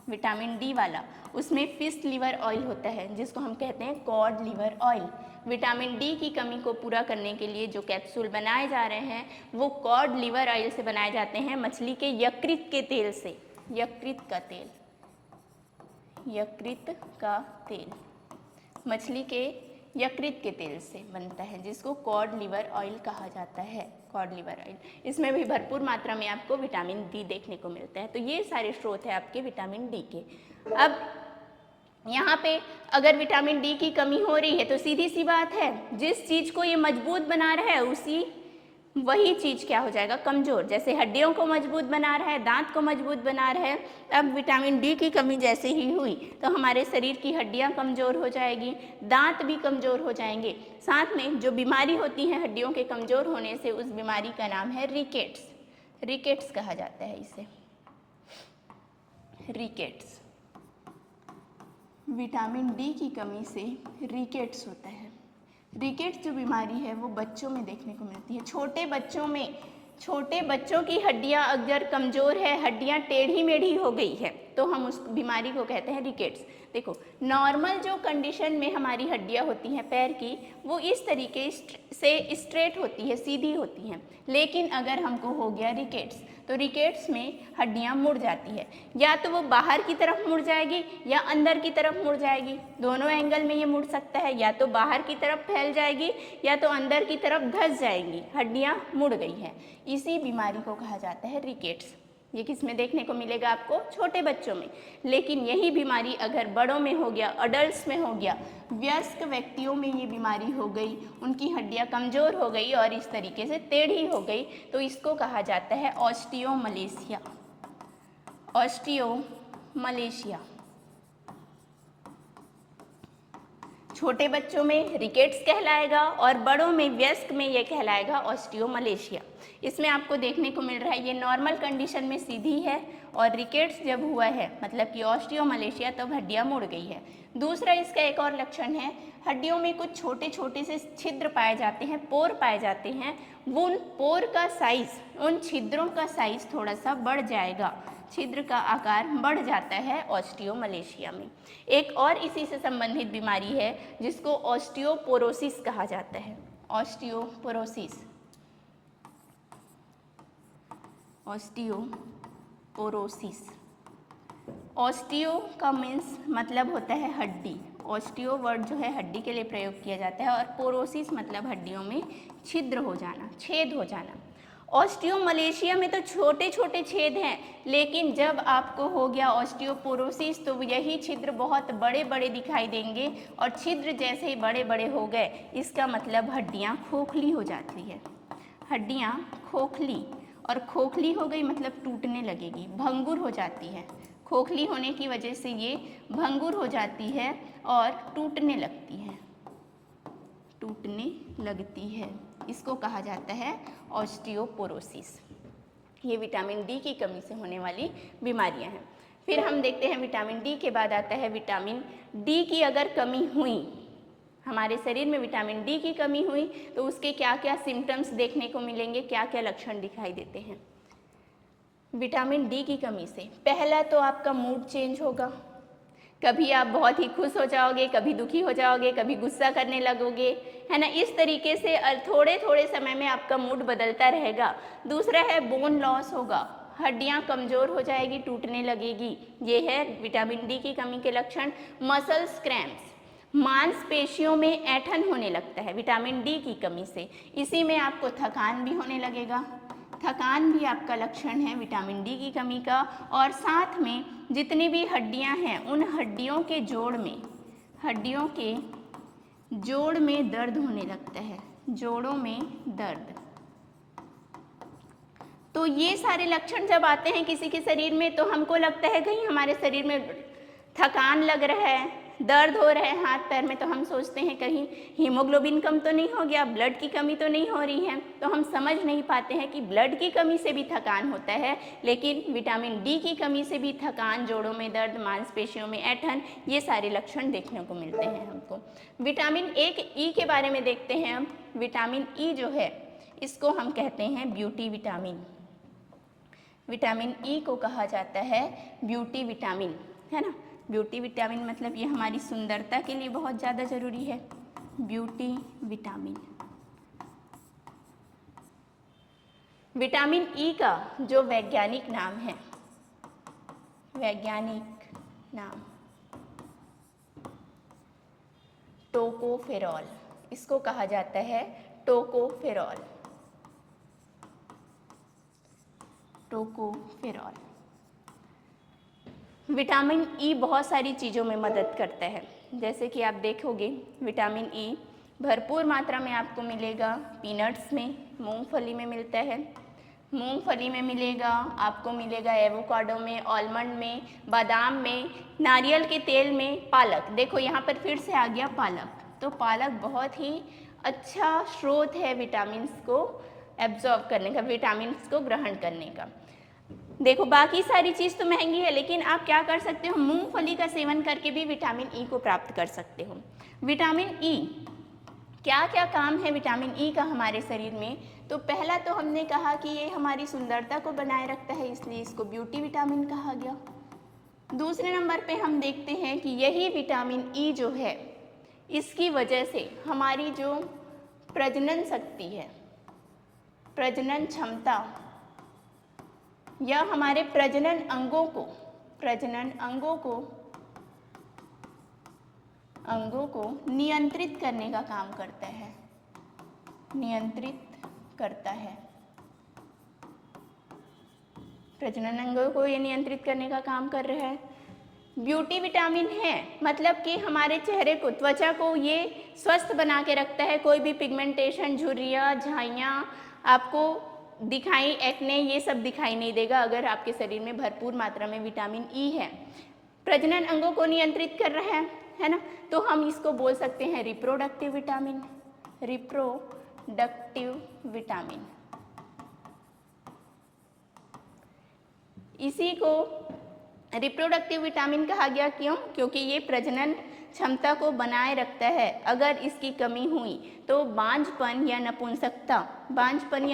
विटामिन डी वाला, उसमें फिश लिवर ऑयल होता है जिसको हम कहते हैं cod liver oil. Vitamin D की कमी को पूरा करने के लिए जो कैप्सूल बनाए जा रहे हैं वो कॉड लिवर ऑयल से बनाए जाते हैं, मछली के यकृत के तेल से, यकृत का तेल, यकृत का तेल, मछली के यकृत के तेल से बनता है, जिसको कॉड लिवर ऑयल कहा जाता है। कॉड लिवर ऑयल, इसमें भी भरपूर मात्रा में आपको विटामिन डी देखने को मिलता है। तो ये सारे स्रोत हैं आपके विटामिन डी के। अब यहाँ पे अगर विटामिन डी की कमी हो रही है तो सीधी सी बात है, जिस चीज़ को ये मजबूत बना रहा है वही चीज़ क्या हो जाएगा, कमज़ोर। जैसे हड्डियों को मजबूत बना रहा है, दांत को मजबूत बना रहा है, अब विटामिन डी की कमी जैसे ही हुई तो हमारे शरीर की हड्डियां कमज़ोर हो जाएगी, दांत भी कमज़ोर हो जाएंगे। साथ में जो बीमारी होती है हड्डियों के कमज़ोर होने से, उस बीमारी का नाम है रिकेट्स। रिकेट्स कहा जाता है इसे, रिकेट्स। विटामिन डी की कमी से रिकेट्स होता है। रिकेट्स जो बीमारी है वो बच्चों में देखने को मिलती है। छोटे बच्चों की हड्डियां अगर कमज़ोर है, हड्डियां टेढ़ी मेढ़ी हो गई है, तो हम उस बीमारी को कहते हैं रिकेट्स। देखो, नॉर्मल जो कंडीशन में हमारी हड्डियां होती हैं पैर की, वो इस तरीके से स्ट्रेट होती है, सीधी होती हैं। लेकिन अगर हमको हो गया रिकेट्स, तो रिकेट्स में हड्डियां मुड़ जाती है, या तो वो बाहर की तरफ मुड़ जाएगी या अंदर की तरफ मुड़ जाएगी। दोनों एंगल में ये मुड़ सकता है, या तो बाहर की तरफ फैल जाएगी या तो अंदर की तरफ धंस जाएंगी, हड्डियां मुड़ गई हैं। इसी बीमारी को कहा जाता है रिकेट्स। ये किस में देखने को मिलेगा आपको, छोटे बच्चों में। लेकिन यही बीमारी अगर बड़ों में हो गया, अडल्ट्स में हो गया, वयस्क व्यक्तियों में ये बीमारी हो गई, उनकी हड्डियां कमज़ोर हो गई और इस तरीके से टेढ़ी हो गई, तो इसको कहा जाता है ऑस्टियोमलेशिया। ऑस्टियोमलेशिया। छोटे बच्चों में रिकेट्स कहलाएगा और बड़ों में, वयस्क में ये कहलाएगा ऑस्टियोमलेशिया। इसमें आपको देखने को मिल रहा है ये नॉर्मल कंडीशन में सीधी है, और रिकेट्स जब हुआ है मतलब कि ऑस्टियोमलेशिया, तब हड्डियां मुड़ गई है। दूसरा इसका एक और लक्षण है, हड्डियों में कुछ छोटे छोटे से छिद्र पाए जाते हैं, पोर पाए जाते हैं। वो उन पोर का साइज, उन छिद्रों का साइज थोड़ा सा बढ़ जाएगा, छिद्र का आकार बढ़ जाता है ऑस्टियोमलेशिया में। एक और इसी से संबंधित बीमारी है जिसको ऑस्टियोपोरोसिस कहा जाता है। Osteoporosis, osteoporosis. ऑस्टियो का मीन्स मतलब होता है हड्डी। ऑस्टियो वर्ड जो है हड्डी के लिए प्रयोग किया जाता है, और पोरोसिस मतलब हड्डियों में छिद्र हो जाना, छेद हो जाना। ऑस्टियोमलेशिया में तो छोटे छोटे छेद हैं, लेकिन जब आपको हो गया ऑस्टियोपोरोसिस तो यही छिद्र बहुत बड़े बड़े दिखाई देंगे, और छिद्र जैसे ही बड़े बड़े हो गए, इसका मतलब हड्डियां खोखली हो जाती है। हड्डियां खोखली, और खोखली हो गई मतलब टूटने लगेगी, भंगुर हो जाती है। खोखली होने की वजह से ये भंगुर हो जाती है और टूटने लगती है, टूटने लगती है। इसको कहा जाता है ऑस्टियोपोरोसिस। ये विटामिन डी की कमी से होने वाली बीमारियां हैं। फिर हम देखते हैं विटामिन डी के बाद आता है विटामिन डी की अगर कमी हुई, हमारे शरीर में विटामिन डी की कमी हुई तो उसके क्या क्या सिम्टम्स देखने को मिलेंगे, क्या क्या लक्षण दिखाई देते हैं। विटामिन डी की कमी से पहला तो आपका मूड चेंज होगा। कभी आप बहुत ही खुश हो जाओगे, कभी दुखी हो जाओगे, कभी गुस्सा करने लगोगे, है ना। इस तरीके से थोड़े थोड़े समय में आपका मूड बदलता रहेगा। दूसरा है बोन लॉस होगा, हड्डियां कमज़ोर हो जाएगी, टूटने लगेगी। ये है विटामिन डी की कमी के लक्षण। मसल्स क्रैम्प्स, मांसपेशियों में ऐंठन होने लगता है विटामिन डी की कमी से। इसी में आपको थकान भी होने लगेगा, थकान भी आपका लक्षण है विटामिन डी की कमी का। और साथ में जितनी भी हड्डियां हैं, उन हड्डियों के जोड़ में, हड्डियों के जोड़ में दर्द होने लगता है, जोड़ों में दर्द। तो ये सारे लक्षण जब आते हैं किसी के शरीर में, तो हमको लगता है कहीं हमारे शरीर में थकान लग रहा है, दर्द हो रहा है हाथ पैर में, तो हम सोचते हैं कहीं हीमोग्लोबिन कम तो नहीं हो गया, ब्लड की कमी तो नहीं हो रही है। तो हम समझ नहीं पाते हैं कि ब्लड की कमी से भी थकान होता है, लेकिन विटामिन डी की कमी से भी थकान, जोड़ों में दर्द, मांसपेशियों में ऐंठन, ये सारे लक्षण देखने को मिलते हैं हमको। विटामिन ई के बारे में देखते हैं हम। विटामिन ई जो है इसको हम कहते हैं ब्यूटी विटामिन। विटामिन ई को कहा जाता है ब्यूटी विटामिन, है ना। ब्यूटी विटामिन मतलब ये हमारी सुंदरता के लिए बहुत ज़्यादा ज़रूरी है, ब्यूटी विटामिन। विटामिन ई का जो वैज्ञानिक नाम है, वैज्ञानिक नाम टोकोफेरॉल, इसको कहा जाता है टोकोफेरॉल। टोकोफेरॉल। विटामिन ई बहुत सारी चीज़ों में मदद करता है, जैसे कि आप देखोगे विटामिन ई भरपूर मात्रा में आपको मिलेगा पीनट्स में, मूंगफली में मिलता है, मूंगफली में मिलेगा, आपको मिलेगा एवोकाडो में, आलमंड में, बादाम में, नारियल के तेल में, पालक। देखो यहाँ पर फिर से आ गया पालक, तो पालक बहुत ही अच्छा स्रोत है विटामिन्स को एब्जॉर्ब करने का, विटामिन्स को ग्रहण करने का। देखो बाकी सारी चीज़ तो महंगी है, लेकिन आप क्या कर सकते हो, मूंगफली का सेवन करके भी विटामिन ई को प्राप्त कर सकते हो। विटामिन ई, क्या क्या काम है विटामिन ई का हमारे शरीर में? तो पहला तो हमने कहा कि ये हमारी सुंदरता को बनाए रखता है, इसलिए इसको ब्यूटी विटामिन कहा गया। दूसरे नंबर पे हम देखते हैं कि यही विटामिन ई जो है, इसकी वजह से हमारी जो प्रजनन शक्ति है, प्रजनन क्षमता या हमारे प्रजनन अंगों को नियंत्रित करने का काम करता है, नियंत्रित करता है। प्रजनन अंगों को ये नियंत्रित करने का काम कर रहा है। ब्यूटी विटामिन है, मतलब कि हमारे चेहरे को, त्वचा को ये स्वस्थ बना के रखता है। कोई भी पिगमेंटेशन, झुर्रियाँ, झाइयाँ आपको दिखाई, एक्ने, ये सब दिखाई नहीं देगा अगर आपके शरीर में भरपूर मात्रा में विटामिन ई है। प्रजनन अंगों को नियंत्रित कर रहा है ना, तो हम इसको बोल सकते हैं रिप्रोडक्टिव विटामिन, रिप्रोडक्टिव विटामिन। इसी को रिप्रोडक्टिव विटामिन कहा गया, क्यों? क्योंकि ये प्रजनन क्षमता को बनाए रखता है। अगर इसकी कमी हुई तो बांझपन या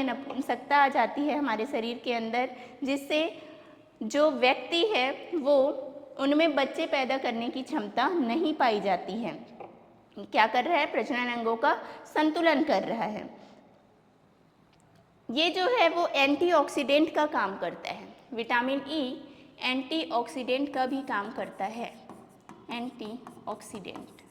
नपुंसकता आ जाती है हमारे शरीर के अंदर, जिससे जो व्यक्ति है वो, उनमें बच्चे पैदा करने की क्षमता नहीं पाई जाती है। क्या कर रहा है? प्रजनन अंगों का संतुलन कर रहा है। ये जो है वो एंटीऑक्सीडेंट का काम करता है। विटामिन ई एंटीऑक्सीडेंट का भी काम करता है। एंटीऑक्सीडेंट,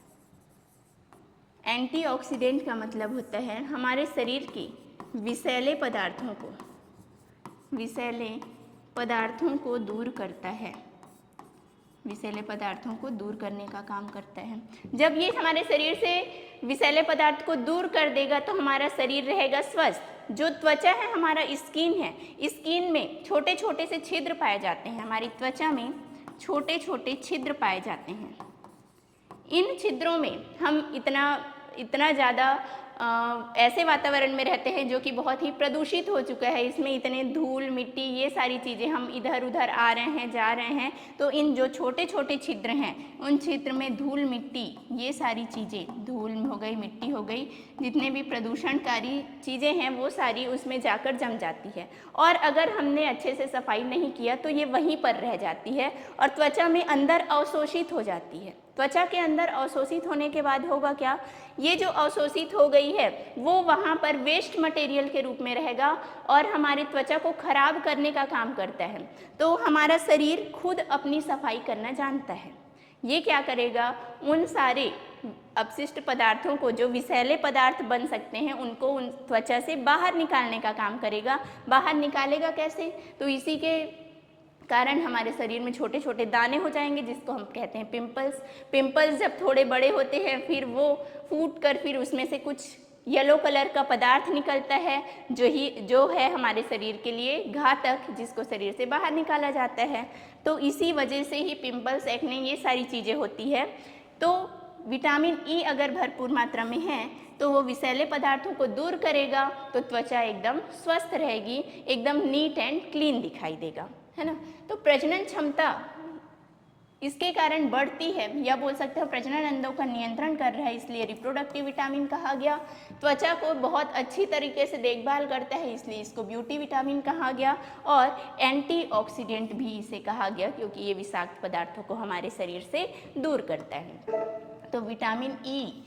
एंटीऑक्सीडेंट का मतलब होता है हमारे शरीर की विषैले पदार्थों को दूर करता है, विषैले पदार्थों को दूर करने का काम करता है। जब ये हमारे शरीर से विषैले पदार्थ को दूर कर देगा तो हमारा शरीर रहेगा स्वस्थ। जो त्वचा है, हमारा स्किन है, स्किन में छोटे छोटे से छिद्र पाए जाते हैं, हमारी त्वचा में छोटे छोटे छिद्र पाए जाते हैं। इन छिद्रों में हम इतना ज़्यादा ऐसे वातावरण में रहते हैं जो कि बहुत ही प्रदूषित हो चुका है। इसमें इतने धूल, मिट्टी, ये सारी चीज़ें, हम इधर उधर आ रहे हैं, जा रहे हैं, तो इन जो छोटे छोटे छिद्र हैं, उन छिद्र में धूल, मिट्टी, ये सारी चीज़ें, धूल हो गई, मिट्टी हो गई, जितने भी प्रदूषणकारी चीज़ें हैं वो सारी उसमें जाकर जम जाती है। और अगर हमने अच्छे से सफाई नहीं किया तो ये वहीं पर रह जाती है और त्वचा में अंदर अवशोषित हो जाती है। त्वचा के अंदर अवशोषित होने के बाद होगा क्या? ये जो अवशोषित हो गई है वो वहाँ पर वेस्ट मटेरियल के रूप में रहेगा और हमारी त्वचा को खराब करने का काम करता है। तो हमारा शरीर खुद अपनी सफाई करना जानता है। ये क्या करेगा? उन सारे अपशिष्ट पदार्थों को, जो विषैले पदार्थ बन सकते हैं, उनको उन त्वचा से बाहर निकालने का काम करेगा। बाहर निकालेगा कैसे? तो इसी के कारण हमारे शरीर में छोटे छोटे दाने हो जाएंगे, जिसको हम कहते हैं पिंपल्स। पिंपल्स जब थोड़े बड़े होते हैं फिर वो फूट कर फिर उसमें से कुछ येलो कलर का पदार्थ निकलता है, जो है हमारे शरीर के लिए घातक, जिसको शरीर से बाहर निकाला जाता है। तो इसी वजह से ही पिंपल्स, एक्ने, ये सारी चीज़ें होती है। तो विटामिन ई अगर भरपूर मात्रा में है तो वो विषैले पदार्थों को दूर करेगा, तो त्वचा एकदम स्वस्थ रहेगी, एकदम नीट एंड क्लीन दिखाई देगा, है ना। तो प्रजनन क्षमता इसके कारण बढ़ती है, या बोल सकते हो प्रजनन अंगों का नियंत्रण कर रहा है, इसलिए रिप्रोडक्टिव विटामिन कहा गया। त्वचा को बहुत अच्छी तरीके से देखभाल करता है, इसलिए इसको ब्यूटी विटामिन कहा गया। और एंटीऑक्सीडेंट भी इसे कहा गया, क्योंकि ये विषाक्त पदार्थों को हमारे शरीर से दूर करता है। तो विटामिन ई,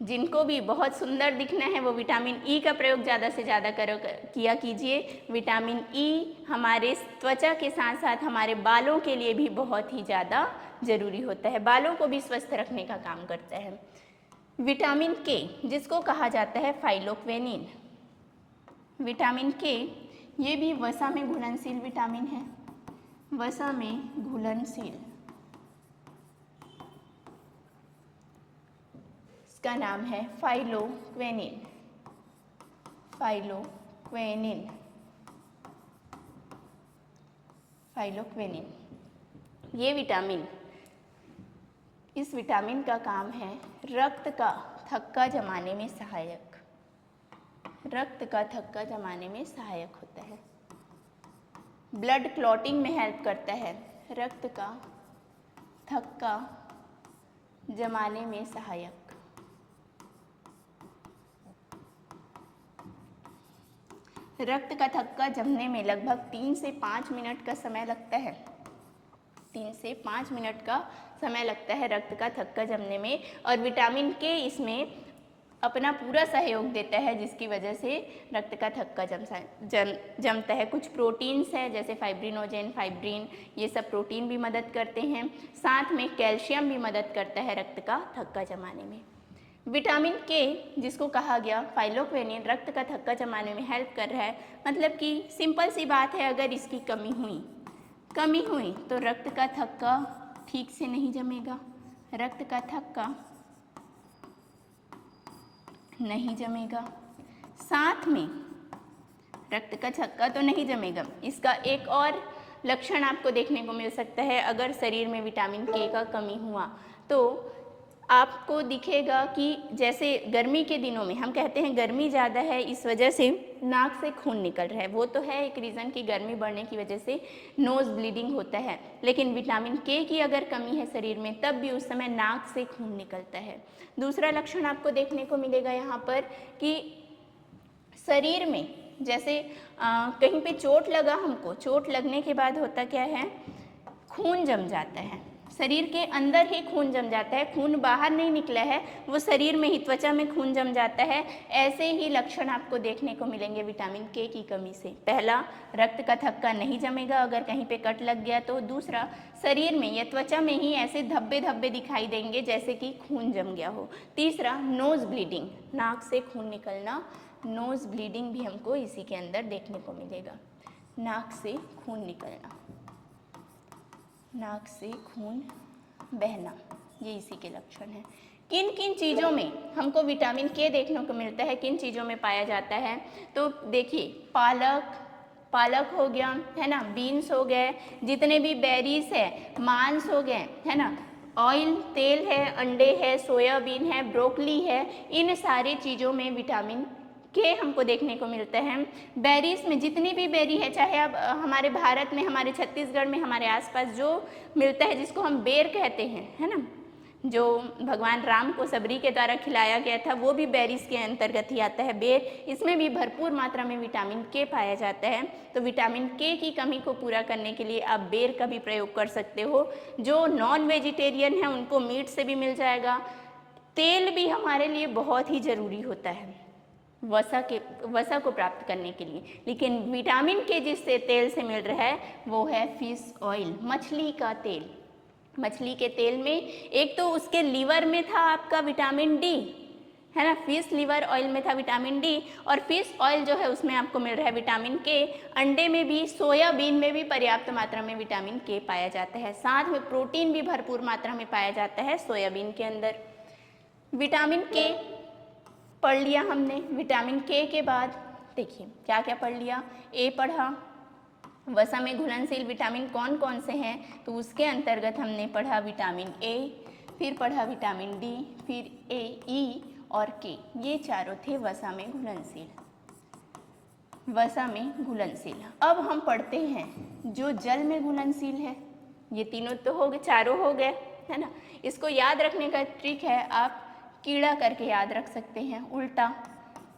जिनको भी बहुत सुंदर दिखना है वो विटामिन ई का प्रयोग ज़्यादा से ज़्यादा किया कीजिए। विटामिन ई हमारे त्वचा के साथ साथ हमारे बालों के लिए भी बहुत ही ज़्यादा ज़रूरी होता है, बालों को भी स्वस्थ रखने का काम करता है। विटामिन के, जिसको कहा जाता है फाइलोक्वेनिन, विटामिन के ये भी वसा में घुलनशील विटामिन है, वसा में घुलनशील, इसका नाम है फाइलोक्वेनिन, फाइलोक्वेनिन, फाइलोक्वेनिन। ये विटामिन, इस विटामिन का काम है रक्त का थक्का जमाने में सहायक, रक्त का थक्का जमाने में सहायक होता है, ब्लड क्लॉटिंग में हेल्प करता है, रक्त का थक्का जमाने में सहायक। रक्त का थक्का जमने में लगभग 3 से 5 मिनट का समय लगता है, 3 से 5 मिनट का समय लगता है रक्त का थक्का जमने में, और विटामिन के इसमें अपना पूरा सहयोग देता है, जिसकी वजह से रक्त का थक्का जमता है। कुछ प्रोटीन्स हैं जैसे फाइब्रिनोजेन, फाइब्रिन, ये सब प्रोटीन भी मदद करते हैं, साथ में कैल्शियम भी मदद करता है रक्त का थक्का जमाने में। विटामिन के, जिसको कहा गया फाइलोक्वेनिन, रक्त का थक्का जमाने में हेल्प कर रहा है, मतलब कि सिंपल सी बात है, अगर इसकी कमी हुई तो रक्त का थक्का ठीक से नहीं जमेगा, रक्त का थक्का नहीं जमेगा, साथ में रक्त का थक्का तो नहीं जमेगा, इसका एक और लक्षण आपको देखने को मिल सकता है। अगर शरीर में विटामिन के का कमी हुआ तो आपको दिखेगा कि जैसे गर्मी के दिनों में हम कहते हैं गर्मी ज़्यादा है, इस वजह से नाक से खून निकल रहा है, वो तो है एक रीज़न कि गर्मी बढ़ने की वजह से नोज़ ब्लीडिंग होता है, लेकिन विटामिन के की अगर कमी है शरीर में तब भी उस समय नाक से खून निकलता है। दूसरा लक्षण आपको देखने को मिलेगा यहाँ पर कि शरीर में जैसे कहीं पे चोट लगा, हमको चोट लगने के बाद होता क्या है, खून जम जाता है, शरीर के अंदर ही खून जम जाता है, खून बाहर नहीं निकला है, वो शरीर में ही त्वचा में खून जम जाता है। ऐसे ही लक्षण आपको देखने को मिलेंगे विटामिन के की कमी से। पहला, रक्त का थक्का नहीं जमेगा अगर कहीं पे कट लग गया तो। दूसरा, शरीर में या त्वचा में ही ऐसे धब्बे धब्बे दिखाई देंगे जैसे कि खून जम गया हो। तीसरा, नोज़ ब्लीडिंग, नाक से खून निकलना, नोज़ ब्लीडिंग भी हमको इसी के अंदर देखने को मिलेगा, नाक से खून निकलना, नाक से खून बहना, ये इसी के लक्षण हैं। किन किन चीज़ों में हमको विटामिन के देखने को मिलता है, किन चीज़ों में पाया जाता है, तो देखिए पालक हो गया, है ना, बीन्स हो गए, जितने भी बेरीज है, मांस हो गए, है ना, ऑयल तेल है, अंडे है, सोयाबीन है, ब्रोकली है, इन सारी चीज़ों में विटामिन के हमको देखने को मिलता है। बेरीज में जितनी भी बेरी है, चाहे अब हमारे भारत में, हमारे छत्तीसगढ़ में, हमारे आसपास जो मिलता है जिसको हम बेर कहते हैं, है ना, जो भगवान राम को सबरी के द्वारा खिलाया गया था, वो भी बेरीज के अंतर्गत ही आता है बेर। इसमें भी भरपूर मात्रा में विटामिन के पाया जाता है। तो विटामिन के की कमी को पूरा करने के लिए आप बेर का भी प्रयोग कर सकते हो। जो नॉन वेजिटेरियन है उनको मीट से भी मिल जाएगा। तेल भी हमारे लिए बहुत ही ज़रूरी होता है वसा को प्राप्त करने के लिए, लेकिन विटामिन के जिससे तेल से मिल रहा है वो है फिश ऑयल, मछली का तेल। मछली के तेल में एक तो उसके लीवर में था आपका विटामिन डी, है ना, फिश लीवर ऑयल में था विटामिन डी, और फिश ऑयल जो है उसमें आपको मिल रहा है विटामिन के। अंडे में भी, सोयाबीन में भी पर्याप्त मात्रा में विटामिन के पाया जाता है। साथ में प्रोटीन भी भरपूर मात्रा में पाया जाता है सोयाबीन के अंदर। विटामिन के पढ़ लिया हमने। विटामिन के के बाद देखिए क्या क्या पढ़ लिया। ए पढ़ा, वसा में घुलनशील विटामिन कौन कौन से हैं, तो उसके अंतर्गत हमने पढ़ा विटामिन ए, फिर पढ़ा विटामिन डी, फिर ए, ई और के, ये चारों थे वसा में घुलनशील, वसा में घुलनशील। अब हम पढ़ते हैं जो जल में घुलनशील है। ये तीनों तो हो गए, चारों हो गए, है ना। इसको याद रखने का ट्रिक है, आप कीड़ा करके याद रख सकते हैं, उल्टा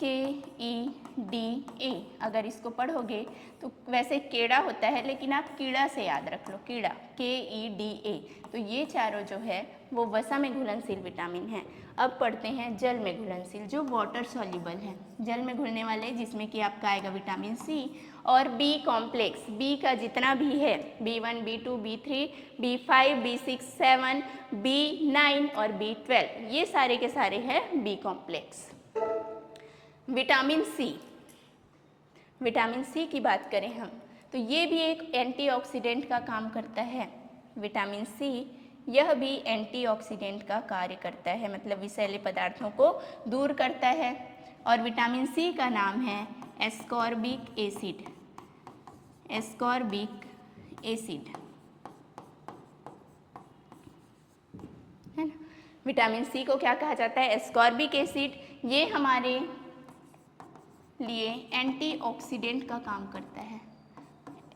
KEDA, अगर इसको पढ़ोगे तो वैसे केड़ा होता है लेकिन आप कीड़ा से याद रख लो, कीड़ा KEDA। तो ये चारों जो है वो वसा में घुलनशील विटामिन हैं। अब पढ़ते हैं जल में घुलनशील, जो वाटर सॉल्युबल है, जल में घुलने वाले, जिसमें कि आपका आएगा विटामिन सी और बी कॉम्प्लेक्स। बी का जितना भी है, B1, B2, B3, B5, B6, 7, B9 और B12, ये सारे के सारे हैं B complex. Vitamin C, vitamin C की बात करें हम तो ये भी एक एंटीऑक्सीडेंट का काम करता है। विटामिन सी यह भी एंटीऑक्सीडेंट का कार्य करता है, मतलब विषैले पदार्थों को दूर करता है। और विटामिन सी का नाम है एस्कॉर्बिक एसिड, एस्कॉर्बिक एसिड है ना। विटामिन सी को क्या कहा जाता है? Ascorbic acid. ये हमारे लिए एंटीऑक्सीडेंट का काम करता है।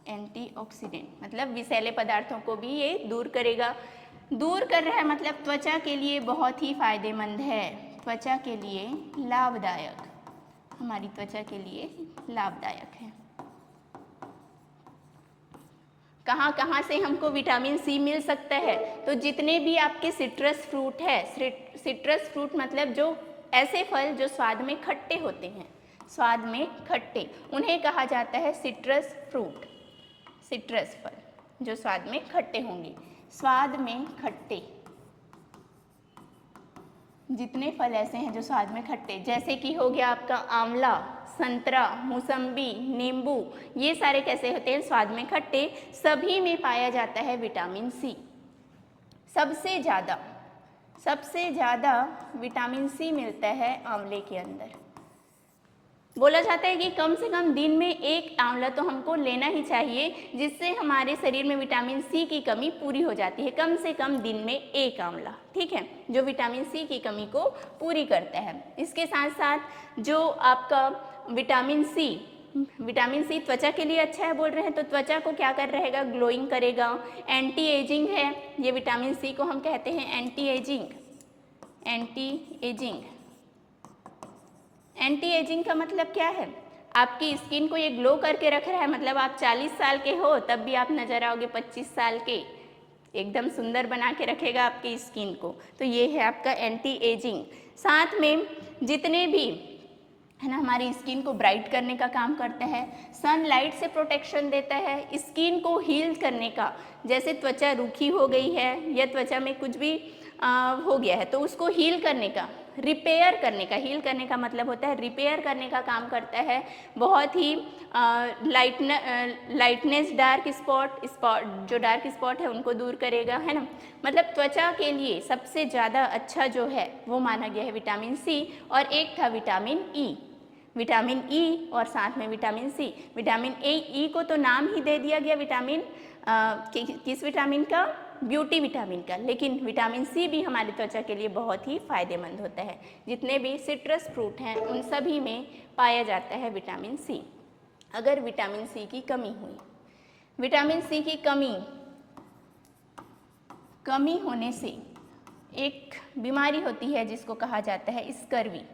एंटीऑक्सीडेंट मतलब विषैले पदार्थों को भी ये दूर करेगा। दूर कर रहा है मतलब त्वचा के लिए बहुत ही फायदेमंद है, त्वचा के लिए लाभदायक, हमारी त्वचा के लिए लाभदायक है। कहाँ कहाँ से हमको विटामिन सी मिल सकता है? तो जितने भी आपके सिट्रस फ्रूट है, सिट्रस फ्रूट मतलब जो ऐसे फल जो स्वाद में खट्टे होते हैं, स्वाद में खट्टे, उन्हें कहा जाता है सिट्रस फ्रूट। सिट्रस फल जो स्वाद में खट्टे होंगे, स्वाद में खट्टे, जितने फल ऐसे हैं जो स्वाद में खट्टे, जैसे कि हो गया आपका आंवला, संतरा, मौसम्बी, नींबू, ये सारे कैसे होते हैं? स्वाद में खट्टे। सभी में पाया जाता है विटामिन सी। सबसे ज़्यादा विटामिन सी मिलता है आंवले के अंदर। बोला जाता है कि कम से कम दिन में एक आंवला तो हमको लेना ही चाहिए, जिससे हमारे शरीर में विटामिन सी की कमी पूरी हो जाती है। कम से कम दिन में एक आंवला, ठीक है, जो विटामिन सी की कमी को पूरी करता है। इसके साथ साथ जो आपका विटामिन सी त्वचा के लिए अच्छा है बोल रहे हैं, तो त्वचा को क्या कर रहेगा? ग्लोइंग करेगा, एंटी एजिंग है। ये विटामिन सी को हम कहते हैं एंटी एजिंग। एंटी एजिंग का मतलब क्या है? आपकी स्किन को ये ग्लो करके रख रहा है, मतलब आप 40 साल के हो तब भी आप नजर आओगे 25 साल के, एकदम सुंदर बना के रखेगा आपकी स्किन को। तो ये है आपका एंटी एजिंग। साथ में जितने भी है ना, हमारी स्किन को ब्राइट करने का काम करता है, सनलाइट से प्रोटेक्शन देता है, स्किन को हील करने का, जैसे त्वचा रूखी हो गई है या त्वचा में कुछ भी हो गया है तो उसको हील करने का, रिपेयर करने का, हील करने का मतलब होता है रिपेयर करने का काम करता है। बहुत ही लाइटनेस, डार्क स्पॉट जो डार्क स्पॉट है उनको दूर करेगा, है ना। मतलब त्वचा के लिए सबसे ज़्यादा अच्छा जो है वो माना गया है विटामिन सी। और एक था विटामिन ई और साथ में विटामिन सी। विटामिन ई को तो नाम ही दे दिया गया विटामिन किस विटामिन का? ब्यूटी विटामिन का। लेकिन विटामिन सी भी हमारी त्वचा के लिए बहुत ही फायदेमंद होता है। जितने भी सिट्रस फ्रूट हैं उन सभी में पाया जाता है विटामिन सी। अगर विटामिन सी की कमी हुई, विटामिन सी की कमी होने से एक बीमारी होती है जिसको कहा जाता है स्कर्वी।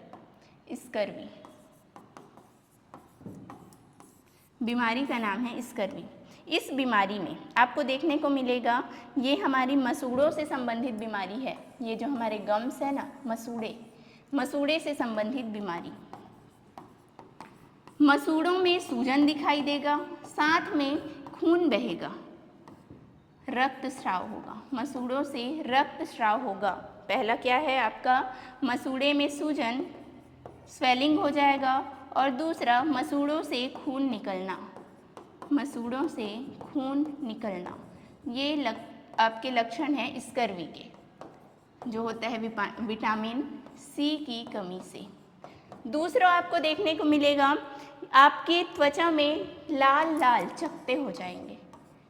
बीमारी का नाम है स्कर्वी। इस बीमारी में आपको देखने को मिलेगा, ये हमारी मसूड़ों से संबंधित बीमारी है। ये जो हमारे गम्स है ना, मसूड़े से संबंधित बीमारी। मसूड़ों में सूजन दिखाई देगा, साथ में खून बहेगा, रक्तस्राव होगा। मसूड़ों से रक्तस्राव होगा। पहला क्या है आपका? मसूड़े में सूजन, स्वेलिंग हो जाएगा, और दूसरा मसूड़ों से खून निकलना। ये आपके लक्षण हैं स्कर्वी के, जो होता है विटामिन सी की कमी से। दूसरा आपको देखने को मिलेगा, आपकी त्वचा में लाल लाल चकत्ते हो जाएंगे,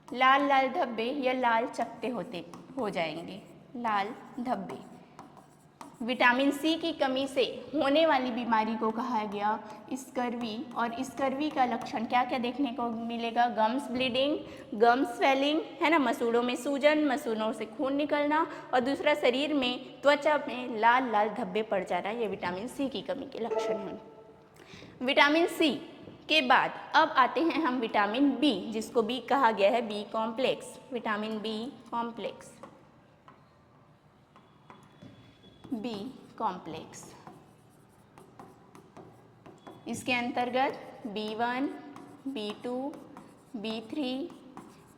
लाल लाल धब्बे या लाल चकत्ते हो जाएंगे, लाल धब्बे। विटामिन सी की कमी से होने वाली बीमारी को कहा गया स्कर्वी। और स्कर्वी का लक्षण क्या क्या देखने को मिलेगा? गम्स ब्लीडिंग, गम्स स्वेलिंग, है ना, मसूड़ों में सूजन, मसूड़ों से खून निकलना, और दूसरा शरीर में त्वचा में लाल लाल धब्बे पड़ जाना। ये विटामिन सी की कमी के लक्षण हैं। विटामिन सी के बाद अब आते हैं हम विटामिन बी, जिसको बी कहा गया है B complex, vitamin B complex, B complex. इसके अंतर्गत B1, B2, B3,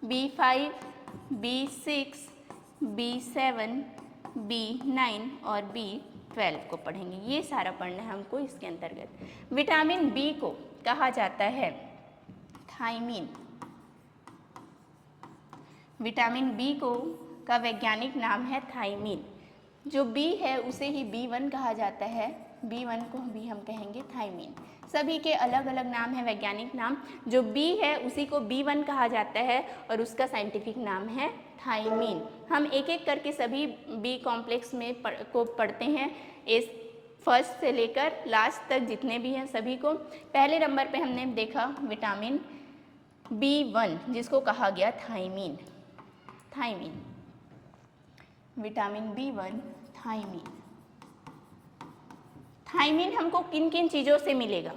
B5, B6, B7, B9 और B12 को पढ़ेंगे। ये सारा पढ़ना है हमको इसके अंतर्गत। विटामिन बी को कहा जाता है थायमीन। विटामिन बी को का वैज्ञानिक नाम है थायमीन। जो बी है उसे ही B1 कहा जाता है, B1 को भी हम कहेंगे थायमीन। सभी के अलग अलग नाम है, वैज्ञानिक नाम। जो बी है उसी को B1 कहा जाता है और उसका साइंटिफिक नाम है थायमीन। हम एक एक करके सभी बी कॉम्प्लेक्स में को पढ़ते हैं, इस फर्स्ट से लेकर लास्ट तक जितने भी हैं सभी को। पहले नंबर पे हमने देखा विटामिन B1, जिसको कहा गया thiamine. Thiamine, vitamin B1 thiamine. Thiamine हमको किन किन चीज़ों से मिलेगा?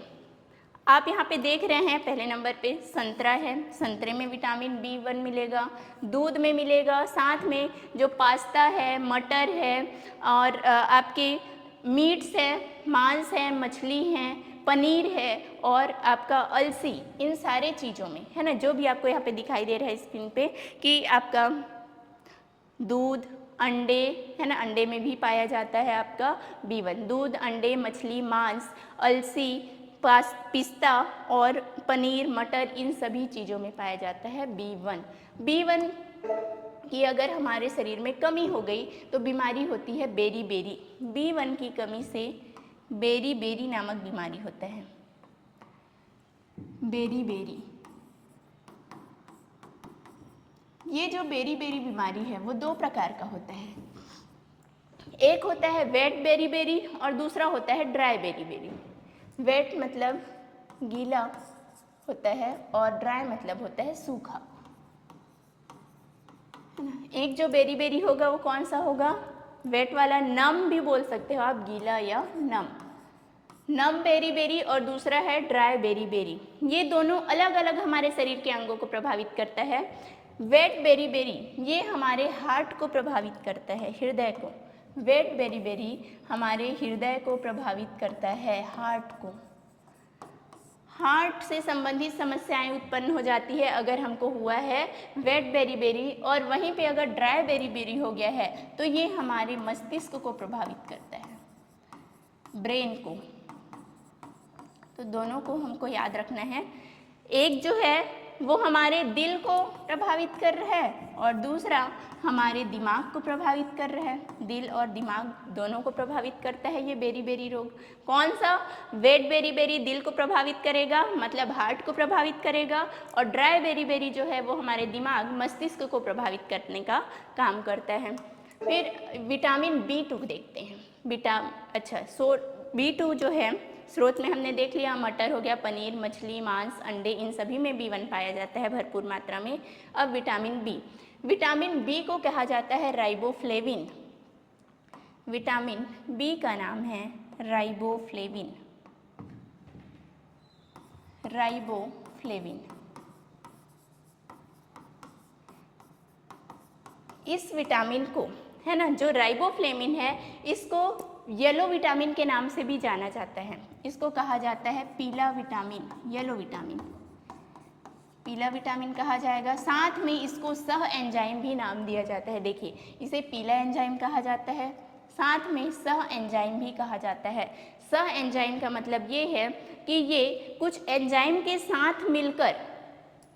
आप यहाँ पे देख रहे हैं पहले नंबर पे संतरा है, संतरे में विटामिन B1 मिलेगा, दूध में मिलेगा, साथ में जो पास्ता है, मटर है और आपके मीट्स है, मांस है, मछली है, पनीर है और आपका अलसी, इन सारे चीज़ों में है ना, जो भी आपको यहाँ पे दिखाई दे रहा है स्क्रीन पे कि आपका दूध, अंडे है ना, अंडे में भी पाया जाता है आपका B1। दूध, अंडे, मछली, मांस, अलसी, पिस्ता और पनीर, मटर, इन सभी चीज़ों में पाया जाता है B1। B1 की अगर हमारे शरीर में कमी हो गई तो बीमारी होती है बेरी बेरी। B1 की कमी से बेरी बेरी नामक बीमारी होता है, बेरी बेरी। ये जो बेरी बेरी बीमारी है वो दो प्रकार का होता है। एक होता है वेट बेरी बेरी और दूसरा होता है ड्राई बेरी बेरी। वेट मतलब गीला होता है और ड्राई मतलब होता है सूखा, है ना। एक जो बेरी बेरी होगा वो कौन सा होगा? वेट वाला, नम भी बोल सकते हो आप, गीला या नम, नम बेरी बेरी। और दूसरा है ड्राई बेरी बेरी। ये दोनों अलग अलग हमारे शरीर के अंगों को प्रभावित करता है। वेट बेरी बेरी ये हमारे हार्ट को प्रभावित करता है, हृदय को। वेट बेरी बेरी हमारे हृदय को प्रभावित करता है, हार्ट को। हार्ट से संबंधित समस्याएं उत्पन्न हो जाती है अगर हमको हुआ है वेट बेरी बेरी, और वहीं पे अगर ड्राई बेरी बेरी हो गया है तो ये हमारे मस्तिष्क को प्रभावित करता है, ब्रेन को। तो दोनों को हमको याद रखना है। एक जो है वो हमारे दिल को प्रभावित कर रहा है और दूसरा हमारे दिमाग को प्रभावित कर रहा है। दिल और दिमाग दोनों को प्रभावित करता है ये बेरी बेरी रोग। कौन सा? वेट बेरी बेरी दिल को प्रभावित करेगा, मतलब हार्ट को प्रभावित करेगा, और ड्राई बेरी बेरी जो है वो हमारे दिमाग, मस्तिष्क को प्रभावित करने का काम करता है। फिर विटामिन B2 देखते हैं। B2 जो है स्रोत में हमने देख लिया, मटर हो गया, पनीर, मछली, मांस, अंडे, इन सभी में B1 पाया जाता है भरपूर मात्रा में। अब विटामिन B, विटामिन B को कहा जाता है राइबोफ्लेविन। विटामिन B का नाम है राइबोफ्लेविन, राइबोफ्लेविन। इस विटामिन को, है ना, जो राइबोफ्लेविन है, इसको येलो विटामिन के नाम से भी जाना जाता है। इसको कहा जाता है पीला विटामिन, येलो विटामिन, पीला विटामिन कहा जाएगा। साथ में इसको सह एंजाइम भी नाम दिया जाता है। देखिए, इसे पीला एंजाइम कहा जाता है, साथ में सह एंजाइम भी कहा जाता है। सह एंजाइम का मतलब ये है कि ये कुछ एंजाइम के साथ मिलकर,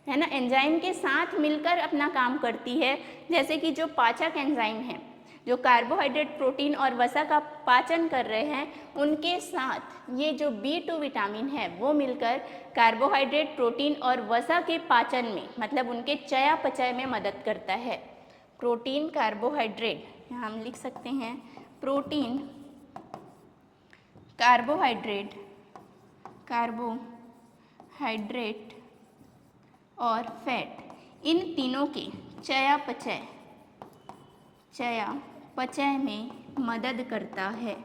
है ना, एंजाइम के साथ मिलकर अपना काम करती है। जैसे कि जो पाचक एंजाइम है, जो कार्बोहाइड्रेट, प्रोटीन और वसा का पाचन कर रहे हैं, उनके साथ ये जो B2 विटामिन है वो मिलकर कार्बोहाइड्रेट, प्रोटीन और वसा के पाचन में, मतलब उनके चयापचय में मदद करता है। प्रोटीन, कार्बोहाइड्रेट, यहाँ हम लिख सकते हैं प्रोटीन, कार्बोहाइड्रेट, कार्बोहाइड्रेट और फैट, इन तीनों के चयापचय में मदद करता है।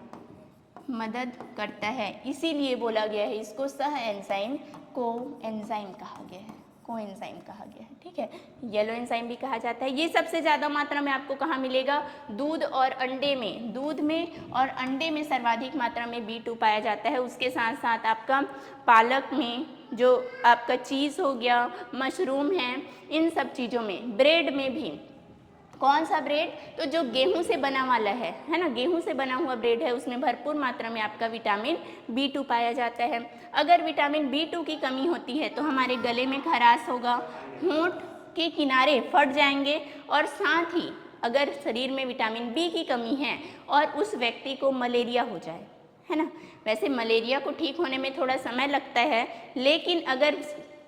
मदद करता है, इसीलिए बोला गया है इसको सह एंजाइम को एंजाइम कहा गया है, को एंजाइम कहा गया है। ठीक है, येलो एंजाइम भी कहा जाता है। ये सबसे ज़्यादा मात्रा में आपको कहाँ मिलेगा? दूध और अंडे में, दूध में और अंडे में सर्वाधिक मात्रा में B2 पाया जाता है। उसके साथ साथ आपका पालक में, जो आपका चीज़ हो गया, मशरूम है, इन सब चीज़ों में, ब्रेड में भी। कौन सा ब्रेड? तो जो गेहूं से बना वाला है ना, गेहूं से बना हुआ ब्रेड है, उसमें भरपूर मात्रा में आपका विटामिन B2 पाया जाता है। अगर विटामिन B2 की कमी होती है तो हमारे गले में खराश होगा, होंठ के किनारे फट जाएंगे, और साथ ही अगर शरीर में विटामिन B की कमी है और उस व्यक्ति को मलेरिया हो जाए, है ना, वैसे मलेरिया को ठीक होने में थोड़ा समय लगता है, लेकिन अगर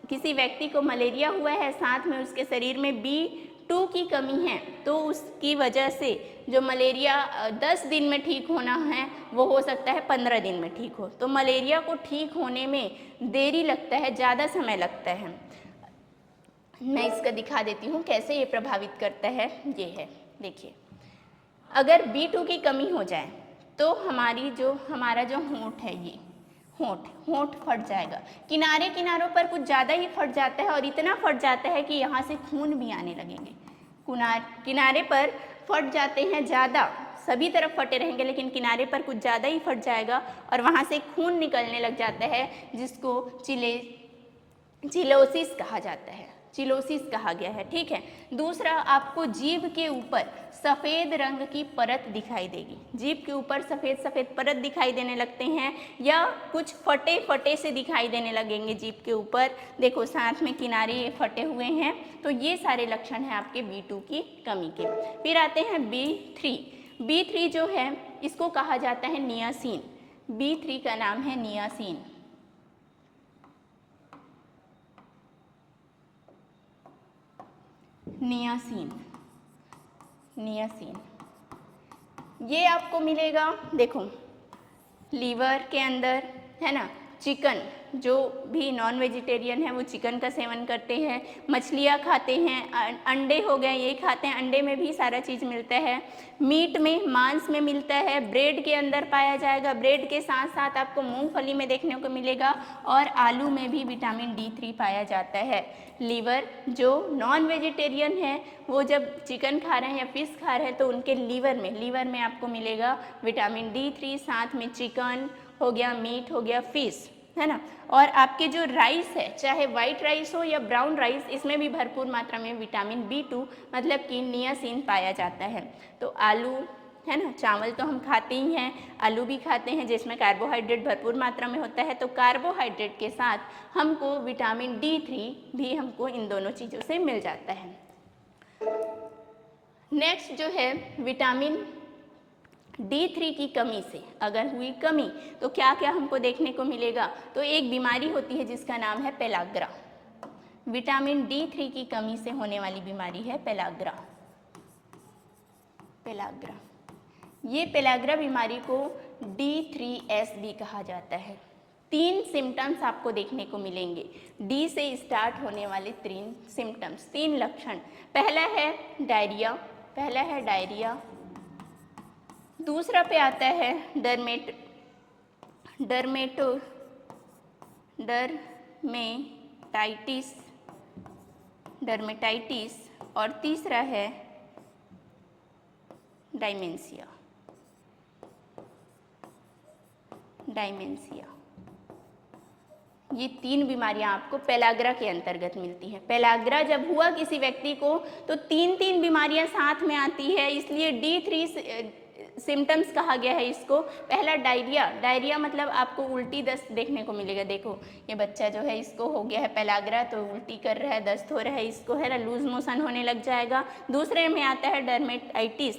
किसी व्यक्ति को मलेरिया हुआ है, साथ में उसके शरीर में B2 की कमी है, तो उसकी वजह से जो मलेरिया 10 दिन में ठीक होना है वो हो सकता है 15 दिन में ठीक हो। तो मलेरिया को ठीक होने में देरी लगता है, ज़्यादा समय लगता है। मैं इसका दिखा देती हूँ कैसे ये प्रभावित करता है। ये है, देखिए, अगर B2 की कमी हो जाए तो हमारा जो होंठ है, ये होंठ फट जाएगा, किनारों पर कुछ ज़्यादा ही फट जाता है, और इतना फट जाता है कि यहाँ से खून भी आने लगेंगे। किनारे पर फट जाते हैं ज़्यादा, सभी तरफ फटे रहेंगे, लेकिन किनारे पर कुछ ज़्यादा ही फट जाएगा और वहाँ से खून निकलने लग जाता है, जिसको चिलोसिस कहा जाता है, चिलोसिस कहा गया है। ठीक है, दूसरा, आपको जीभ के ऊपर सफ़ेद रंग की परत दिखाई देगी, जीभ के ऊपर सफ़ेद सफ़ेद परत दिखाई देने लगते हैं, या कुछ फटे फटे से दिखाई देने लगेंगे जीभ के ऊपर। देखो, साथ में किनारे फटे हुए हैं, तो ये सारे लक्षण हैं आपके B2 की कमी के। फिर आते हैं B3 जो है, इसको कहा जाता है नियासिन। B3 का नाम है नियासिन। नियासिन ये आपको मिलेगा, देखो, लीवर के अंदर, है ना, चिकन, जो भी नॉन वेजिटेरियन है वो चिकन का सेवन करते हैं, मछलियाँ खाते हैं, अंडे हो गए ये खाते हैं, अंडे में भी सारा चीज़ मिलता है, मीट में, मांस में मिलता है, ब्रेड के अंदर पाया जाएगा, ब्रेड के साथ साथ आपको मूंगफली में देखने को मिलेगा, और आलू में भी विटामिन D3 पाया जाता है। लीवर, जो नॉन वेजिटेरियन है वो जब चिकन खा रहे हैं या फिश खा रहे हैं तो उनके लीवर में आपको मिलेगा विटामिन D3, साथ में चिकन हो गया, मीट हो गया, फिश, है ना। और आपके जो राइस है, चाहे वाइट राइस हो या ब्राउन राइस, इसमें भी भरपूर मात्रा में विटामिन B2 मतलब कि नियासिन पाया जाता है। तो आलू, है ना, चावल तो हम खाते ही हैं, आलू भी खाते हैं जिसमें कार्बोहाइड्रेट भरपूर मात्रा में होता है, तो कार्बोहाइड्रेट के साथ हमको विटामिन D3 भी हमको इन दोनों चीज़ों से मिल जाता है। नेक्स्ट जो है, विटामिन D3 की कमी से अगर हुई कमी तो क्या क्या हमको देखने को मिलेगा? तो एक बीमारी होती है जिसका नाम है पेलाग्रा। विटामिन D3 की कमी से होने वाली बीमारी है पेलाग्रा। ये पेलाग्रा बीमारी को D3S भी कहा जाता है। 3 सिम्टम्स आपको देखने को मिलेंगे, D से स्टार्ट होने वाले 3 सिम्टम्स, 3 लक्षण। पहला है डायरिया, दूसरा पे आता है डर्मेटाइटिस, और तीसरा है डायमेंशिया। ये 3 बीमारियां आपको पेलाग्रा के अंतर्गत मिलती हैं। पेलाग्रा जब हुआ किसी व्यक्ति को तो 3 बीमारियां साथ में आती है, इसलिए D3 सिम्टम्स कहा गया है इसको। पहला डायरिया मतलब आपको उल्टी दस्त देखने को मिलेगा। देखो, ये बच्चा जो है इसको हो गया है पेलाग्रा, तो उल्टी कर रहा है, दस्त हो रहा है इसको, है ना, लूज मोशन होने लग जाएगा। दूसरे में आता है डर्मेटाइटिस,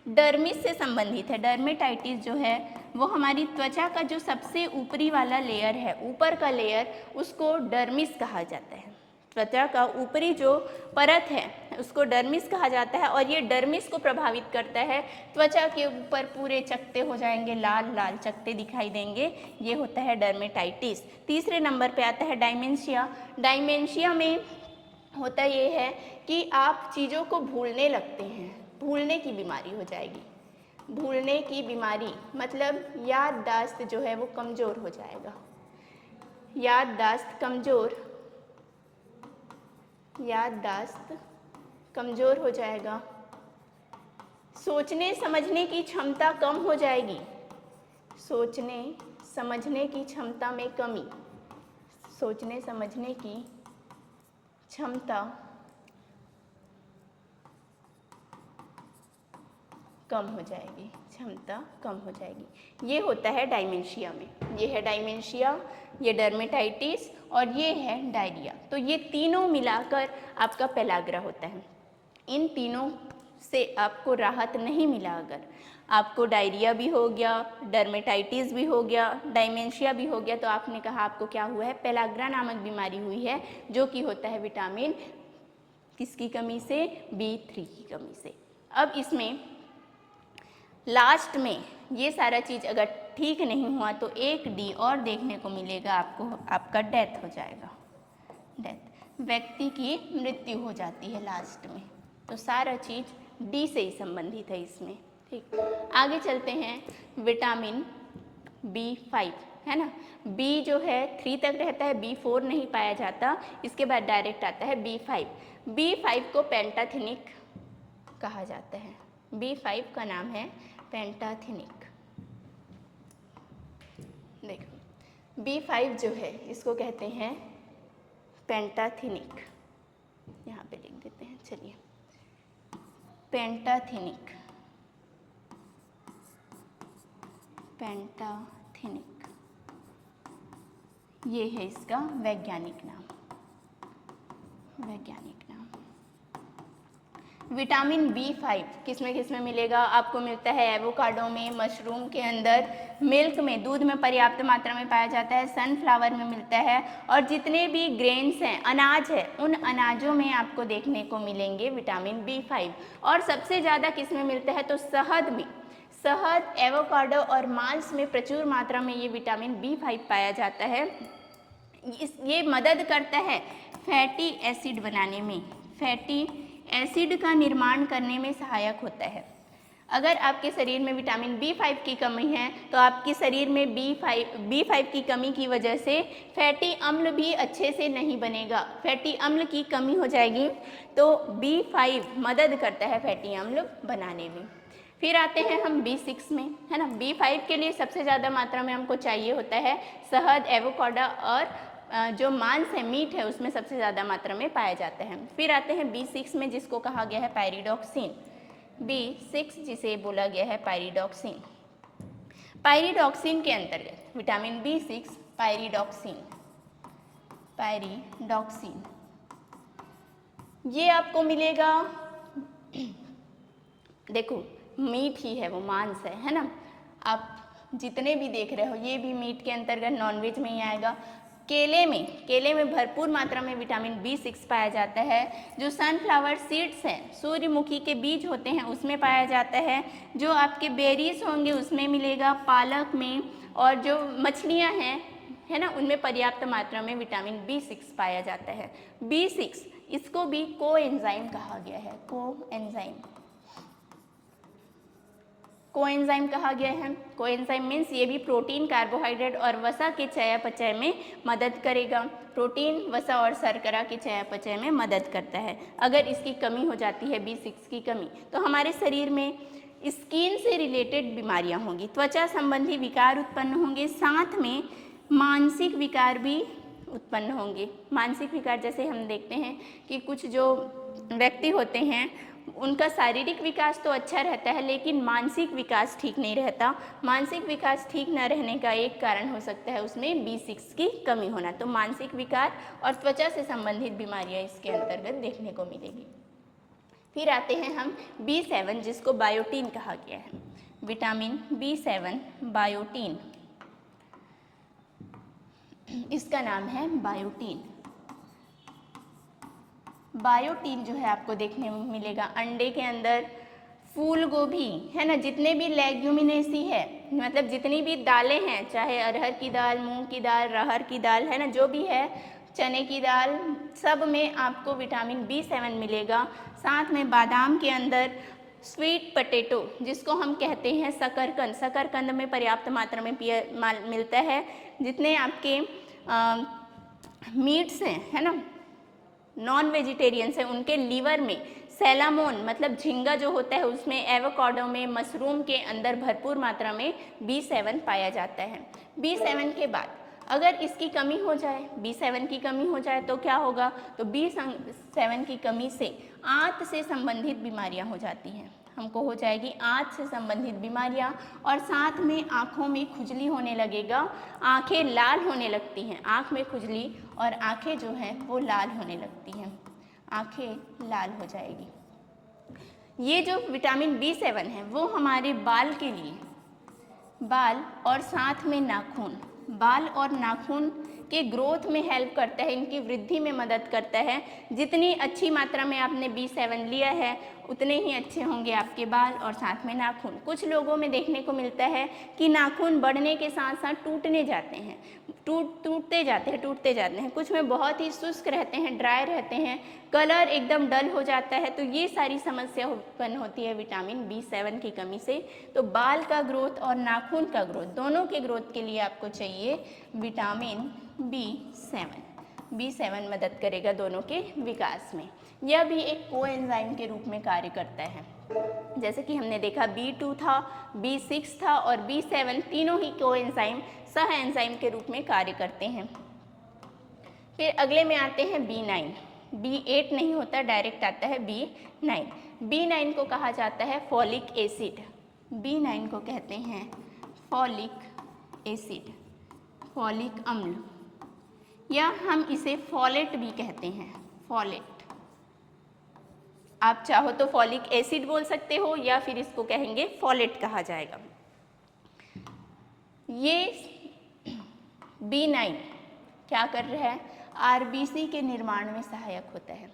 डर्मिस से संबंधित है। डर्मेटाइटिस जो है वो हमारी त्वचा का जो सबसे ऊपरी वाला लेयर है, ऊपर का लेयर, उसको डर्मिस कहा जाता है। त्वचा का ऊपरी जो परत है उसको डर्मिस कहा जाता है, और ये डर्मिस को प्रभावित करता है। त्वचा के ऊपर पूरे चकत्ते हो जाएंगे, लाल लाल चकत्ते दिखाई देंगे, ये होता है डर्मेटाइटिस। तीसरे नंबर पे आता है डायमेंशिया में होता ये है कि आप चीज़ों को भूलने लगते हैं, भूलने की बीमारी हो जाएगी। भूलने की बीमारी, मतलब याददाश्त जो है वो कमज़ोर हो जाएगा, याददाश्त कमज़ोर हो जाएगा। सोचने समझने की क्षमता कम हो जाएगी, सोचने समझने की क्षमता में कमी, सोचने समझने की क्षमता कम हो जाएगी, क्षमता कम हो जाएगी। ये होता है डायमेंशिया में, ये है डायमेंशिया, ये डर्मेटाइटिस और ये है डायरिया। तो ये तीनों मिलाकर आपका पेलाग्रा होता है। इन तीनों से आपको राहत नहीं मिला, अगर आपको डायरिया भी हो गया, डर्मेटाइटिस भी हो गया, डायमेंशिया भी हो गया, तो आपने कहा आपको क्या हुआ है, पेलाग्रा नामक बीमारी हुई है, जो कि होता है विटामिन किसकी कमी से, B3 की कमी से। अब इसमें लास्ट में ये सारा चीज़ अगर ठीक नहीं हुआ तो एक D और देखने को मिलेगा आपको, आपका डेथ हो जाएगा, डेथ, व्यक्ति की मृत्यु हो जाती है लास्ट में। तो सारा चीज़ D से ही संबंधित है इसमें, ठीक। आगे चलते हैं, विटामिन B5 है ना, B जो है 3 तक रहता है, B4 नहीं पाया जाता, इसके बाद डायरेक्ट आता है B5। B5 को पेंटाथिनिक कहा जाता है, B5 का नाम है पेंटाथिनिक। देखो B5 जो है इसको कहते हैं पेंटाथिनिक, यहाँ पे लिख देते हैं, चलिए, पेंटाथिनिक, पेंटाथिनिक, ये है इसका वैज्ञानिक नाम, वैज्ञानिक नाम। विटामिन B5 किसमें मिलेगा, आपको मिलता है एवोकाडो में, मशरूम के अंदर, मिल्क में, दूध में पर्याप्त मात्रा में पाया जाता है, सनफ्लावर में मिलता है, और जितने भी ग्रेन्स हैं, अनाज है, उन अनाजों में आपको देखने को मिलेंगे विटामिन B5। और सबसे ज़्यादा किस में मिलता है, तो शहद में, शहद, एवोकाडो और मांस में प्रचुर मात्रा में ये विटामिन B5 पाया जाता है। ये मदद करता है फैटी एसिड बनाने में, फैटी एसिड का निर्माण करने में सहायक होता है। अगर आपके शरीर में विटामिन B5 की कमी है तो आपके शरीर में B5 की कमी की वजह से फैटी अम्ल भी अच्छे से नहीं बनेगा, फैटी अम्ल की कमी हो जाएगी, तो B5 मदद करता है फैटी अम्ल बनाने में। फिर आते हैं हम B6 में, है ना। B5 के लिए सबसे ज़्यादा मात्रा में हमको चाहिए होता है शहद, एवोकाडो और जो मांस है, मीट है, उसमें सबसे ज़्यादा मात्रा में पाया जाता है। फिर आते हैं B6 में, जिसको कहा गया है पायरिडॉक्सिन, B6 जिसे बोला गया है पायरिडॉक्सिन। पायरिडॉक्सिन के अंतर्गत विटामिन B6 पायरिडॉक्सिन, पायरिडॉक्सिन ये आपको मिलेगा, देखो मीट ही है, वो मांस है ना। आप जितने भी देख रहे हो ये भी मीट के अंतर्गत, नॉनवेज में ही आएगा। केले में भरपूर मात्रा में विटामिन B6 पाया जाता है। जो सनफ्लावर सीड्स हैं, सूर्यमुखी के बीज होते हैं, उसमें पाया जाता है। जो आपके बेरीज होंगे उसमें मिलेगा, पालक में, और जो मछलियां हैं, है ना, उनमें पर्याप्त मात्रा में विटामिन B6 पाया जाता है। B6 इसको भी कोएंजाइम कहा गया है, कोएंजाइम कहा गया है। कोएंजाइम मीन्स ये भी प्रोटीन, कार्बोहाइड्रेट और वसा के चयापचय में मदद करेगा। प्रोटीन, वसा और शर्करा के चयापचय में मदद करता है। अगर इसकी कमी हो जाती है, B6 की कमी, तो हमारे शरीर में स्किन से रिलेटेड बीमारियां होंगी, त्वचा संबंधी विकार उत्पन्न होंगे, साथ में मानसिक विकार भी उत्पन्न होंगे। मानसिक विकार जैसे हम देखते हैं कि कुछ जो व्यक्ति होते हैं उनका शारीरिक विकास तो अच्छा रहता है, लेकिन मानसिक विकास ठीक नहीं रहता। मानसिक विकास ठीक न रहने का एक कारण हो सकता है उसमें B6 की कमी होना। तो मानसिक विकार और त्वचा से संबंधित बीमारियां इसके अंतर्गत देखने को मिलेगी। फिर आते हैं हम B7, जिसको बायोटीन कहा गया है, विटामिन B7 बायोटीन, इसका नाम है बायोटीन। बायोटीन जो है आपको देखने में मिलेगा अंडे के अंदर, फूल गोभी, है ना, जितने भी लेग्यूमिनेसी है, मतलब जितनी भी दालें हैं, चाहे अरहर की दाल, मूंग की दाल, रहर की दाल, है ना, जो भी है, चने की दाल, सब में आपको विटामिन B7 मिलेगा। साथ में बादाम के अंदर, स्वीट पोटैटो जिसको हम कहते हैं शकरकंद, शकरकंद में पर्याप्त मात्रा में मिलता है। जितने आपके मीट्स हैं, है ना, नॉन वेजिटेरियंस हैं, उनके लीवर में सैलामोन मतलब झींगा जो होता है उसमें, एवोकाडो में, मशरूम के अंदर भरपूर मात्रा में B7 पाया जाता है। B7 के बाद अगर इसकी कमी हो जाए, B7 की कमी हो जाए तो क्या होगा, तो B7 की कमी से आंत से संबंधित बीमारियां हो जाती हैं। हमको हो जाएगी आंत से संबंधित बीमारियां और साथ में आँखों में खुजली होने लगेगा, आँखें लाल होने लगती हैं, आँख में खुजली और आँखें जो हैं वो लाल होने लगती हैं, आँखें लाल हो जाएगी। ये जो विटामिन B7 है वो हमारे बाल के लिए, बाल और साथ में नाखून, बाल और नाखून के ग्रोथ में हेल्प करता है, इनकी वृद्धि में मदद करता है। जितनी अच्छी मात्रा में आपने B7 लिया है उतने ही अच्छे होंगे आपके बाल और साथ में नाखून। कुछ लोगों में देखने को मिलता है कि नाखून बढ़ने के साथ साथ टूटने जाते हैं, टूटते जाते हैं। कुछ में बहुत ही शुष्क रहते हैं, ड्राई रहते हैं, कलर एकदम डल हो जाता है। तो ये सारी समस्या उत्पन्न होती है विटामिन B7 की कमी से। तो बाल का ग्रोथ और नाखून का ग्रोथ, दोनों के ग्रोथ के लिए आपको चाहिए विटामिन B7। B7 मदद करेगा दोनों के विकास में। यह भी एक कोएंजाइम के रूप में कार्य करता है। जैसे कि हमने देखा B2 था, B6 था और B7, तीनों ही कोएंजाइम सह एंजाइम के रूप में कार्य करते हैं। फिर अगले में आते हैं B9। B8 नहीं होता, डायरेक्ट आता है B9। B9 को कहा जाता है फॉलिक एसिड, B9 को कहते हैं फॉलिक एसिड, फॉलिक अम्ल, या हम इसे फॉलेट भी कहते हैं, फॉलेट। आप चाहो तो फॉलिक एसिड बोल सकते हो या फिर इसको कहेंगे फॉलेट कहा जाएगा। ये B9 क्या कर रहा है, RBC के निर्माण में सहायक होता है।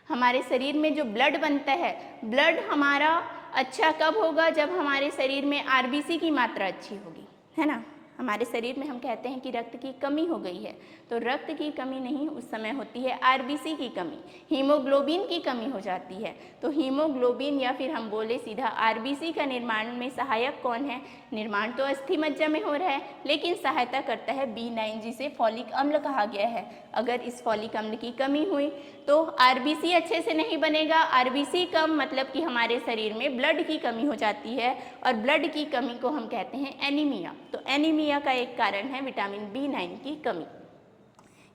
हमारे शरीर में जो ब्लड बनता है, ब्लड हमारा अच्छा कब होगा, जब हमारे शरीर में RBC की मात्रा अच्छी होगी, है ना। हमारे शरीर में हम कहते हैं कि रक्त की कमी हो गई है, तो रक्त की कमी नहीं, उस समय होती है RBC की कमी, हीमोग्लोबिन की कमी हो जाती है। तो हीमोग्लोबिन या फिर हम बोले सीधा RBC का निर्माण में सहायक कौन है, निर्माण तो अस्थि मज्जा में हो रहा है लेकिन सहायता करता है B9, जिसे फॉलिक अम्ल कहा गया है। अगर इस फॉलिक अम्ल की कमी हुई तो RBC अच्छे से नहीं बनेगा। RBC कम मतलब कि हमारे शरीर में ब्लड की कमी हो जाती है और ब्लड की कमी को हम कहते हैं एनीमिया। तो एनीमिया का एक कारण है विटामिन B9 की कमी।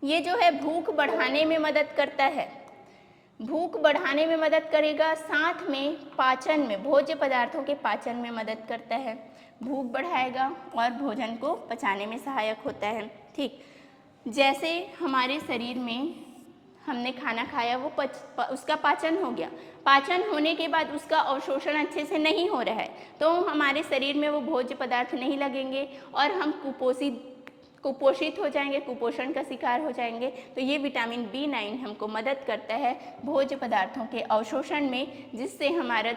ये जो है भूख बढ़ाने में मदद करता है, भूख बढ़ाने में मदद करेगा, साथ में पाचन में, भोज्य पदार्थों के पाचन में मदद करता है, भूख बढ़ाएगा और भोजन को पचाने में सहायक होता है। ठीक, जैसे हमारे शरीर में हमने खाना खाया, वो उसका पाचन हो गया, पाचन होने के बाद उसका अवशोषण अच्छे से नहीं हो रहा है तो हमारे शरीर में वो भोज्य पदार्थ नहीं लगेंगे और हम कुपोषित हो जाएंगे, कुपोषण का शिकार हो जाएंगे। तो ये विटामिन B9 हमको मदद करता है भोज्य पदार्थों के अवशोषण में, जिससे हमारा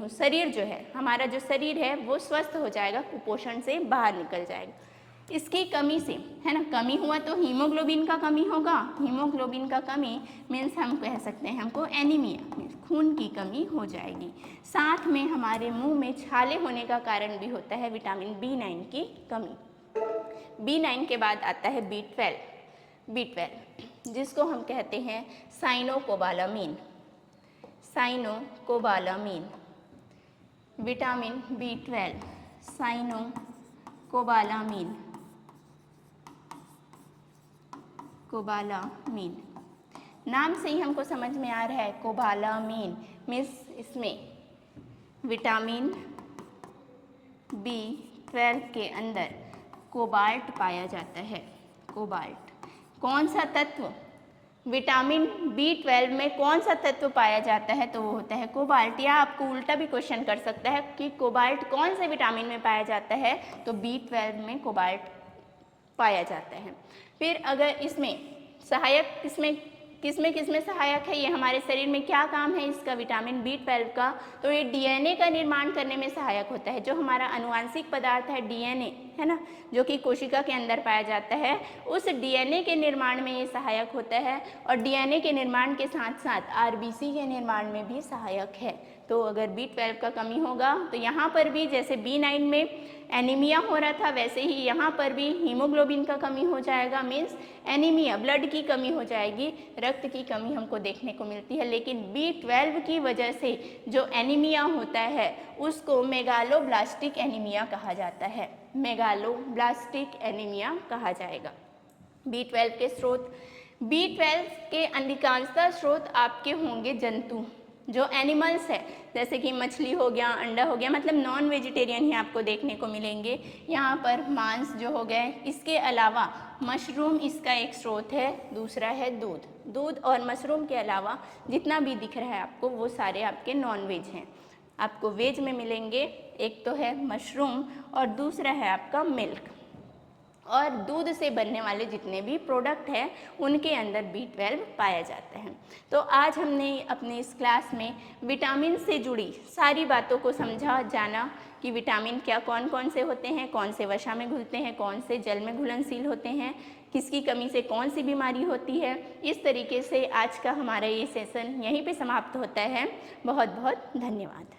शरीर जो है, हमारा जो शरीर है वो स्वस्थ हो जाएगा, कुपोषण से बाहर निकल जाएगा। इसकी कमी से, है ना, कमी हुआ तो हीमोग्लोबिन का कमी होगा, हीमोग्लोबिन का कमी मीन्स हम कह सकते हैं हमको एनीमिया, खून की कमी हो जाएगी। साथ में हमारे मुंह में छाले होने का कारण भी होता है विटामिन B9 की कमी। B9 के बाद आता है B12 जिसको हम कहते हैं साइनोकोबालामीन, साइनोकोबालामीन, विटामिन B12 साइनोकोबालामीन, कोबालामीन, नाम से ही हमको समझ में आ रहा है कोबालामीन मीन्स इसमें विटामिन B12 के अंदर कोबाल्ट पाया जाता है। कोबाल्ट कौन सा तत्व, विटामिन B12 में कौन सा तत्व पाया जाता है, तो वो होता है कोबाल्ट। या आपको उल्टा भी क्वेश्चन कर सकता है कि कोबाल्ट कौन से विटामिन में पाया जाता है, तो B12 में कोबाल्ट पाया जाता है। फिर अगर इसमें सहायक, इसमें किस में सहायक है, ये हमारे शरीर में क्या काम है इसका, विटामिन B12 का, तो ये DNA का निर्माण करने में सहायक होता है। जो हमारा आनुवांशिक पदार्थ है DNA, है ना, जो कि कोशिका के अंदर पाया जाता है, उस DNA के निर्माण में ये सहायक होता है और DNA के निर्माण के साथ साथ RBC के निर्माण में भी सहायक है। तो अगर B12 का कमी होगा तो यहाँ पर भी जैसे B9 में एनीमिया हो रहा था, वैसे ही यहाँ पर भी हीमोग्लोबिन का कमी हो जाएगा, मीन्स एनीमिया, ब्लड की कमी हो जाएगी, रक्त की कमी हमको देखने को मिलती है। लेकिन B12 की वजह से जो एनीमिया होता है उसको मेगालोब्लास्टिक एनीमिया कहा जाता है, मेगालोब्लास्टिक एनीमिया कहा जाएगा। B12 के स्रोत, B12 के अधिकांशतः स्रोत आपके होंगे जंतु, जो एनिमल्स है, जैसे कि मछली हो गया, अंडा हो गया, मतलब नॉन वेजिटेरियन ही आपको देखने को मिलेंगे यहाँ पर, मांस जो हो गए। इसके अलावा मशरूम इसका एक स्रोत है, दूसरा है दूध। दूध और मशरूम के अलावा जितना भी दिख रहा है आपको वो सारे आपके नॉन वेज हैं। आपको वेज में मिलेंगे, एक तो है मशरूम और दूसरा है आपका मिल्क, और दूध से बनने वाले जितने भी प्रोडक्ट हैं उनके अंदर B12 पाया जाता है। तो आज हमने अपने इस क्लास में विटामिन से जुड़ी सारी बातों को समझा, जाना कि विटामिन क्या कौन कौन से होते हैं, कौन से वसा में घुलते हैं, कौन से जल में घुलनशील होते हैं, किसकी कमी से कौन सी बीमारी होती है। इस तरीके से आज का हमारा ये सेशन यहीं पे समाप्त होता है। बहुत बहुत धन्यवाद।